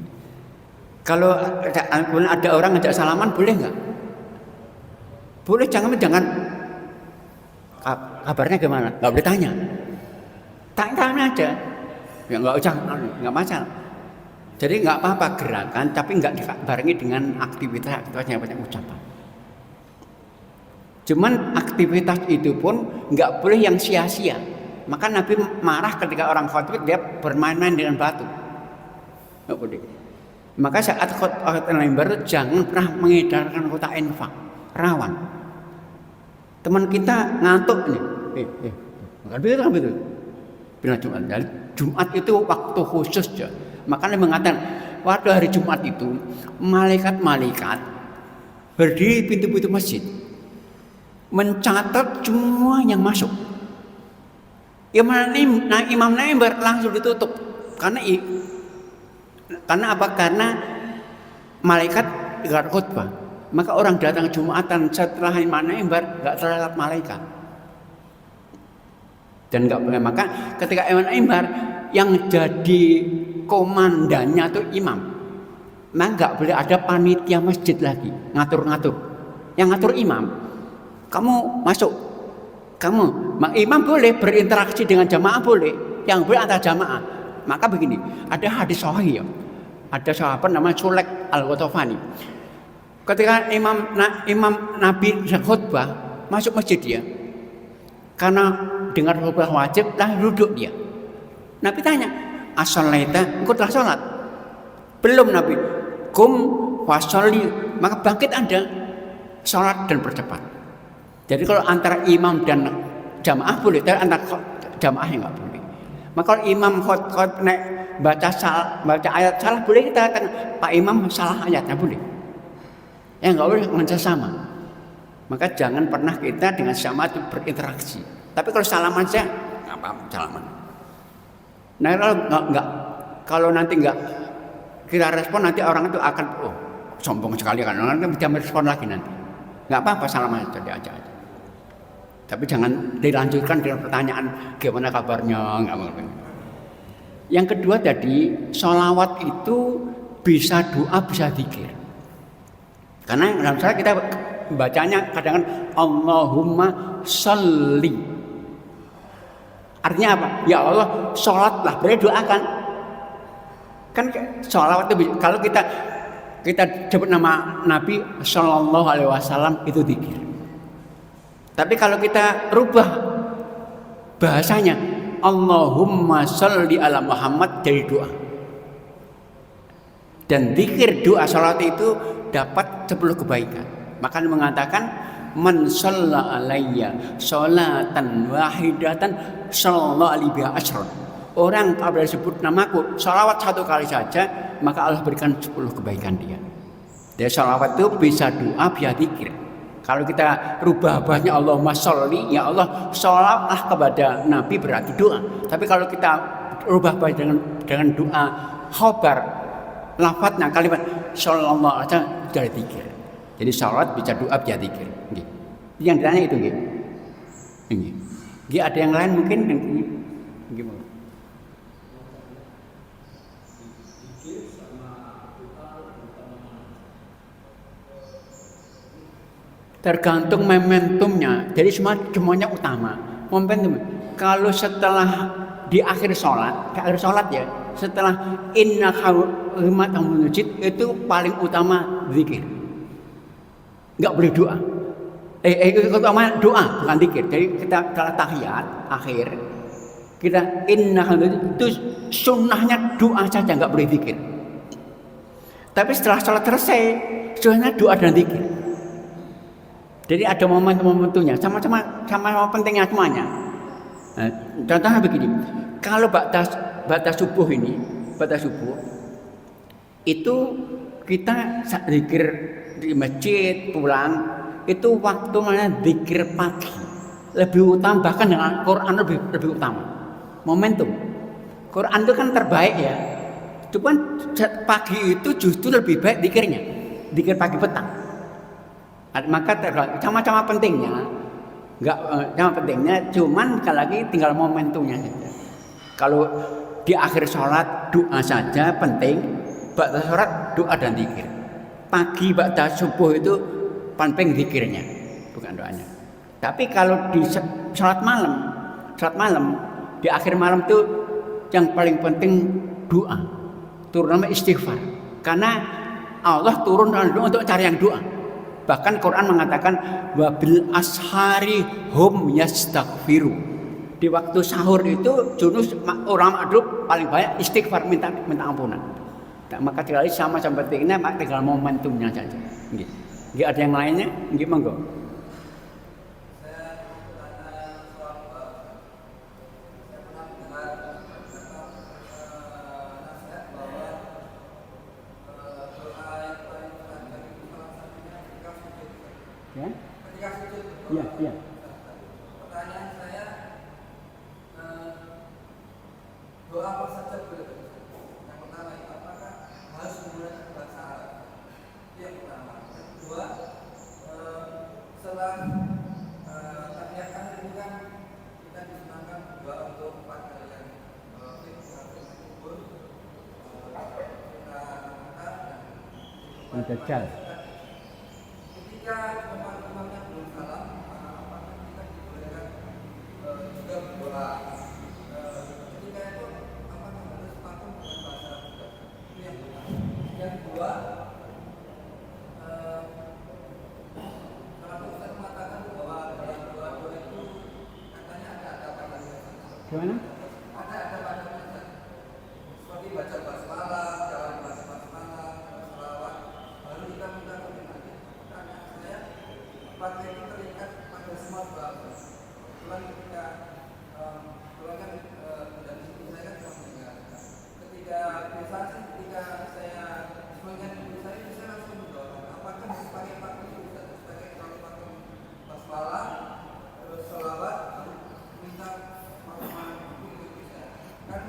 Kalau ada orang ngajak salaman, boleh nggak? Boleh, jangan kabarnya gimana? Nggak boleh tanya. Tanya aja. Ya nggak usah, nggak masalah. Jadi nggak apa-apa gerakan, tapi nggak dibarengi dengan aktivitas yang banyak ucapan. Cuman aktivitas itu pun nggak boleh yang sia-sia. Maka Nabi marah ketika orang khotbah dia bermain-main dengan batu. Nggak boleh. Maka saat khutbah mimbar jangan pernah mengedarkan kota infak, rawan. Teman kita ngantuk nih, kan betul. Bila Jumat itu waktu khusus ya. Makanya mengatakan waktu hari Jumat itu malaikat-malaikat berdiri pintu-pintu masjid, mencatat semua yang masuk. Imam mimbar langsung ditutup karena apa? Karena malaikat ikut khutbah. Maka orang datang Jumatan setelah imam mimbar nggak terlihat malaikat. Dan nggak boleh. Maka ketika imam mimbar yang jadi komandannya itu imam. Maka nggak boleh ada panitia masjid lagi ngatur-ngatur. Yang ngatur imam. Kamu masuk. Imam boleh berinteraksi dengan jamaah boleh. Yang boleh antar jamaah. Maka begini, ada hadis sahih ya. Ada sahabat namanya Sulaik Al-Ghatafani. Ketika imam Nabi khutbah masuk masjid dia, karena dengar khutbah wajib lah duduk dia. Nabi tanya, as-shalaita, engkau telah sholat? Belum Nabi. Kum washolli, maka bangkit Anda sholat dan percepat. Jadi kalau antara imam dan jamaah boleh, tapi antara jamaah yang nggak boleh. Maka kalau imam baca ayat salah boleh kita katakan Pak Imam salah ayatnya boleh. Ya nggak boleh dengan sama. Maka jangan pernah kita dengan sama itu berinteraksi. Tapi kalau salaman saja nggak apa-apa salaman. Nah kalau nanti nggak kita respon nanti orang itu akan sombong sekali kan orang itu bisa merespon lagi nanti. Nggak apa-apa salaman saja aja. Tapi jangan dilanjutkan dengan pertanyaan gimana kabarnya, nggak mungkin. Yang kedua tadi, sholawat itu bisa doa, bisa zikir. Karena dalam salat kita bacanya kadang-kadang Allahumma sholli. Artinya apa? Ya Allah, sholatlah, berarti doakan. Kan sholawat itu kalau kita sebut nama Nabi Sallallahu Alaihi Wasallam itu zikir. Tapi kalau kita rubah bahasanya Allahumma sholli ala Muhammad jadi doa. Dan zikir doa salat itu dapat 10 kebaikan. Maka mengatakan man shalla alayya sholatan wahidatan sallallahu alaihi wasallam. Orang kalau disebut namaku salawat 1 kali saja maka Allah berikan 10 kebaikan dia. Jadi salawat itu bisa doa, bisa zikir. Kalau kita rubah bahasanya Allahumma sholli, ya Allah sholawatlah kepada Nabi berarti doa. Tapi kalau kita rubah bahasa dengan doa khobar, lafadznya kalimat sallallahu alaihi wasallam dari zikir. Jadi salat bisa doa, bisa zikir. Yang ditanya itu nggih. Ada yang lain mungkin gimana? Tergantung momentumnya. Jadi semuanya utama. Momentum. Kalau setelah di akhir sholat ya, setelah inna hurmat munajid itu paling utama zikir. nggak boleh doa. Utama doa bukan zikir. Jadi kita kalau tahiyat akhir kita itu sunnahnya doa saja, nggak boleh zikir. Tapi setelah sholat selesai sunnahnya doa dan zikir. Jadi ada momentumnya, sama-sama pentingnya semuanya. Nah, contohnya begini, kalau batas subuh itu kita zikir di masjid pulang. Itu waktu mana zikir pagi lebih utama, bahkan dengan Quran lebih utama. Momentum Quran itu kan terbaik ya, cuman pagi itu justru lebih baik zikirnya, zikir pagi petang. Maka sama-sama pentingnya, cuman sekali lagi tinggal momentumnya saja. Kalau di akhir sholat doa saja penting, ba'da sholat doa dan zikir. Pagi ba'da subuh itu penting zikirnya, bukan doanya. Tapi kalau di sholat malam di akhir malam itu yang paling penting doa, terutama istighfar. Karena Allah turun untuk cari yang doa. Bahkan Quran mengatakan wabil ashari hum yastaghfiru. Di waktu sahur itu Yunus orang makhluk paling banyak istighfar, minta ampunan. Nah, maka sekali sama pentingnya, tinggal momentumnya saja. Gitu. Nggak ada yang lainnya, nggak monggo. Ya? Iya. Pertanyaan saya, doa apa saja boleh? Yang pertama, apakah harus menggunakan bahasa Arab? Yang pertama. Kedua, setelah tahiyat akhir itu kan kita disunahkan doa untuk 4 kali yang kubur, Ada cal. ketika imamnya belum salam, apakah kita dibolehkan juga berdoa? Ketika itu apakah harus pakai dengan bahasa Arab juga? Itu yang pertama. Yang kedua, kalau Ustaz mengatakan bahwa dalam doa itu katanya ada pandangan. Gimana? Ada pandangan. Seperti baca basmalah, jangan baca basmalah, selawat, baru kita minta koordinasi. Pertanyaan saya, apakah itu terikat pada semua doa? Cuman ketika kan dari situ saya kan cuma mendengar. Ketika saya sebagian ibu saya langsung mendoakan. Apakah harus pakai basmalah, terus selawat, minta maaf itu bisa. Kan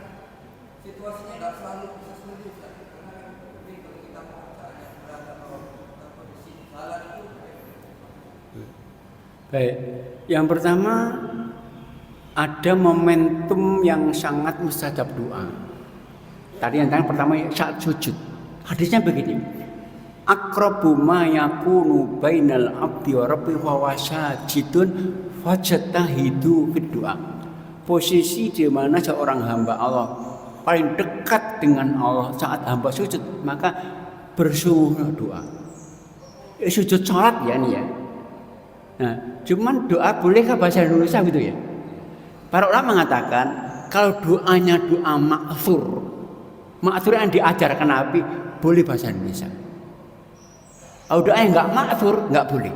situasinya nggak selalu bisa seperti itu, karena kan kalau kita mau caranya berat atau kondisi jalan itu. Baik, yang pertama ada momentum yang sangat mustajab doa. Tadi yang pertama saat sujud. Hadisnya begini. Aqrabu ma yakunu bainal abdi wa rabbihi wa sajidun fajtahidu fid doa. Posisi di mana seorang hamba Allah paling dekat dengan Allah saat hamba sujud, maka bersungguh doa. Sujud salat ya nih ya. Nah, cuman doa bolehkah bahasa Indonesia gitu ya? Para ulama mengatakan kalau doanya doa ma'thur yang diajarkan Nabi boleh bahasa Indonesia. Kalau doa yang nggak ma'thur nggak boleh.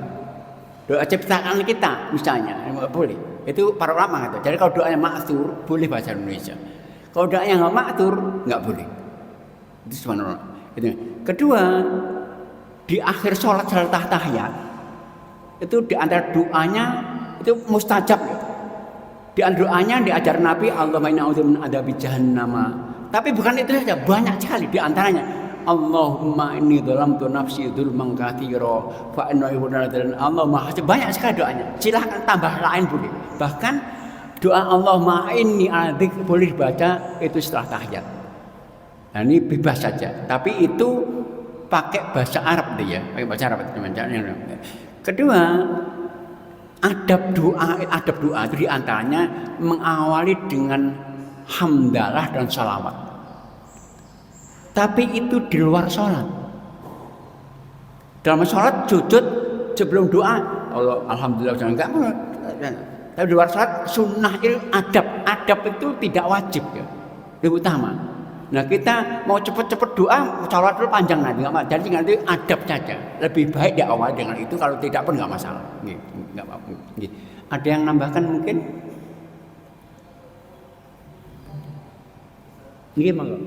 Doa ciptaan kita misalnya nggak boleh. Itu para ulama kata. Jadi kalau doanya ma'thur boleh bahasa Indonesia. Kalau doanya nggak ma'thur nggak boleh. Itu sebenarnya. Kedua, di akhir sholat tahiyat itu di antara doanya itu mustajab ya. Di antara doanya diajar Nabi Allahumma inna a'udzubika min adzabi jahannam. Tapi bukan itu saja, banyak sekali di antaranya. Allahumma inni dzalamtu nafsi dzulman katsira fa innahu la ilaha Allahumma banyak sekali doanya. Silakan tambah lain boleh. Bahkan doa Allahumma inni a'udzubika boleh dibaca itu setelah tahiyat. Nah, ini bebas saja. Tapi itu pakai bahasa Arab dia, pakai bahasa Arab teman-teman. Kedua, adab doa itu diantaranya mengawali dengan hamdalah dan salawat. Tapi itu di luar sholat. Dalam sholat sujud sebelum doa, Allah alhamdulillah jangan enggak. Tapi di luar salat sunnah itu adab itu tidak wajib ya. Yang utama. Nah kita mau cepet-cepet doa, salat dulu panjang nanti enggak masalah. Jadi nanti adab saja. Lebih baik di awal dengan itu, kalau tidak pun enggak masalah. Enggak apa-apa. Ada yang nambahkan mungkin? Nggih monggo.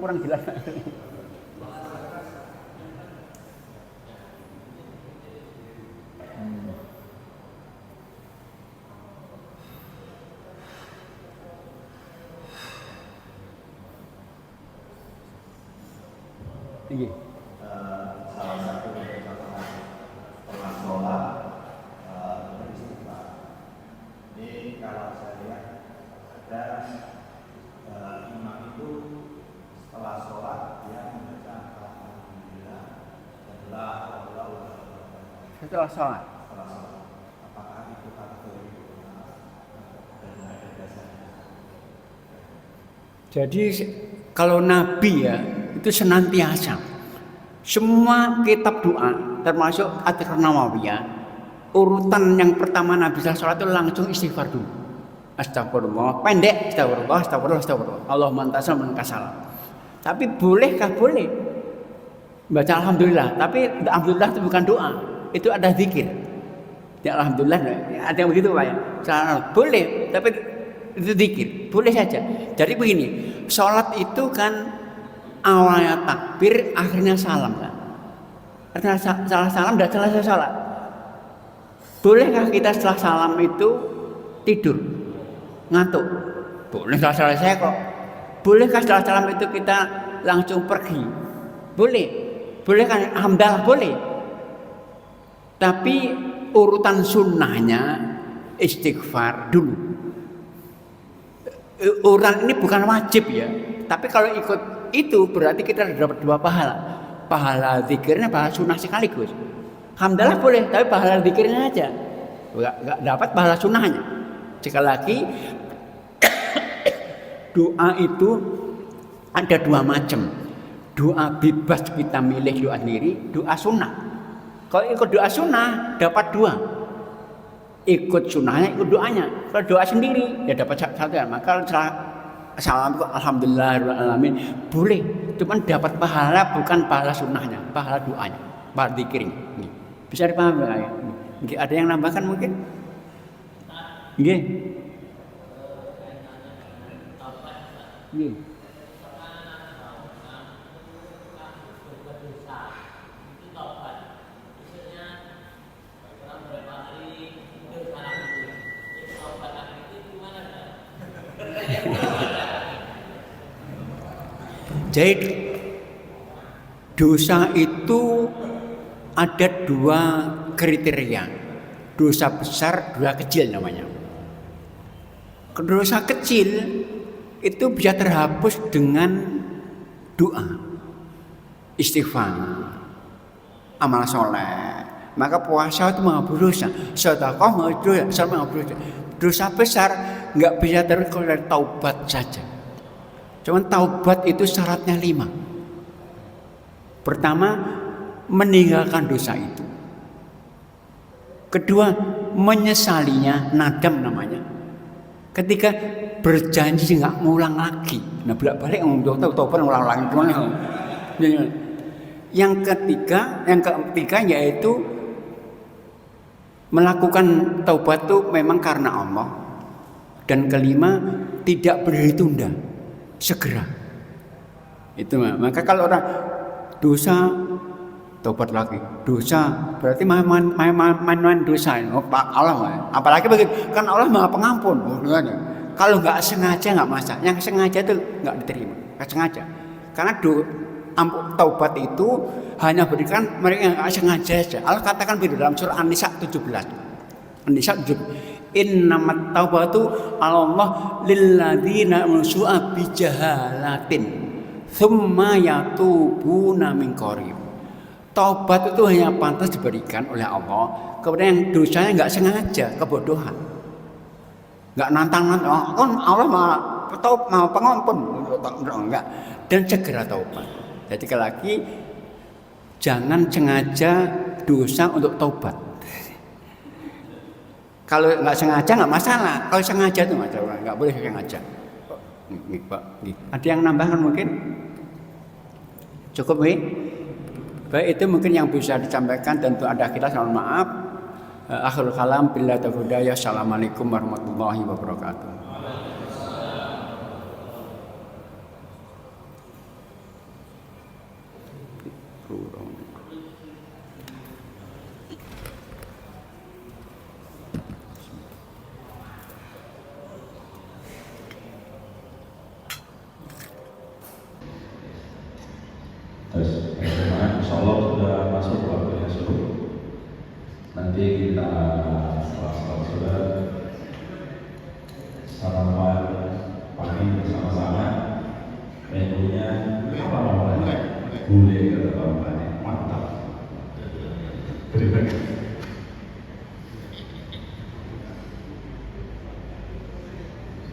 Kurang jelas. Iya. Salah satu catatan setelah sholat beristighfar. Ini kalau saya lihat ada imam itu setelah sholat dia membaca alhamdulillah setelah sholat. Apakah itu kategori dan ada dasarnya? Jadi kalau Nabi ya itu senantiasa semua kitab doa termasuk Adhkar Nawawiyah, urutan yang pertama Nabi SAW itu langsung istighfar dulu. Astagfirullah, pendek astagfirullah. Allahumma anta salam minka salam. Tapi bolehkah? Boleh baca alhamdulillah, tapi alhamdulillah itu bukan doa, itu ada zikir. Ya alhamdulillah ada yang begitu Pak ya. Boleh, tapi itu zikir, boleh saja. Jadi begini, sholat itu kan awalnya takbir, akhirnya salam kan. Karena salah salam dan selesai sholat. Bolehkah kita setelah salam itu tidur, ngantuk? Boleh setelah selesai kok. Bolehkah setelah salam itu kita langsung pergi? Boleh. Boleh kan? Alhamdulillah boleh. Tapi urutan sunnahnya istighfar dulu. Urutan ini bukan wajib ya. Tapi kalau ikut itu berarti kita dapat dua pahala. Pahala zikirnya, pahala sunnah sekaligus. Alhamdulillah boleh, tapi pahala zikirnya aja. Enggak dapat pahala sunnahnya. Sekali lagi doa itu ada dua macam. Doa bebas kita milih doa sendiri, doa sunnah. Kalau ikut doa sunnah dapat dua. Ikut sunnahnya, ikut doanya. Kalau doa sendiri ya dapat satu. Maka salam alhamdulillahirrahmanirrahim boleh, cuman dapat pahala bukan pahala sunnahnya, pahala doanya, pahala zikirnya. Bisa dipahami nggak ya? Ada yang nambahkan mungkin? Nggih. Nggih. Jadi dosa itu ada dua kriteria, dosa besar, dosa kecil namanya. Dosa kecil itu bisa terhapus dengan doa, istighfar, amal soleh. Maka puasa itu menghapus dosa, sedekah menghapus dosa. Dosa besar nggak bisa terhapus dari taubat saja. Cuman taubat itu syaratnya 5. Pertama, meninggalkan dosa itu. Kedua, menyesalinya, nadam namanya. Ketika berjanji nggak ngulang lagi. Nah, bolak-balik ngomong taubat ngulang lagi gimana? Yang ketiga yaitu melakukan taubat itu memang karena Allah. Dan kelima, tidak berhitunda. Segera. Itu maka kalau orang dosa tobat lagi, dosa berarti main dosa. Allah, apalagi begitu kan Allah Maha Pengampun. Kalau nggak sengaja nggak masalah, yang sengaja itu nggak diterima, nggak sengaja. Karena taubat itu hanya berikan mereka yang nggak sengaja saja. Allah katakan begitu dalam surah An-Nisa 17. An-Nisa 17. Innamat taubatu Allah lilladzina musu'a bijahalatin thumma yatubuna min qarib. Taubat itu hanya pantas diberikan oleh Allah kepada yang dosanya nggak sengaja, kebodohan, nggak nantang-nantang. Kan Allah mau pengampun, enggak, dan segera taubat. Jadi sekali lagi jangan sengaja dosa untuk taubat. Kalau nggak sengaja nggak masalah, kalau sengaja itu masalah, nggak boleh sengaja. Ada yang nambahkan mungkin? Cukup nih? Baik, itu mungkin yang bisa disampaikan. Tentu ada kita, mohon maaf. Akhirul kalam, billahi taufiq. Assalamualaikum warahmatullahi wabarakatuh. Terus, insya Allah sudah masuk waktunya subuh. Nanti kita setelah sudah sarapan pagi bersama-sama. Menunya apa namanya? Gulai kata Pak Bupati. Mantap. Terima kasih.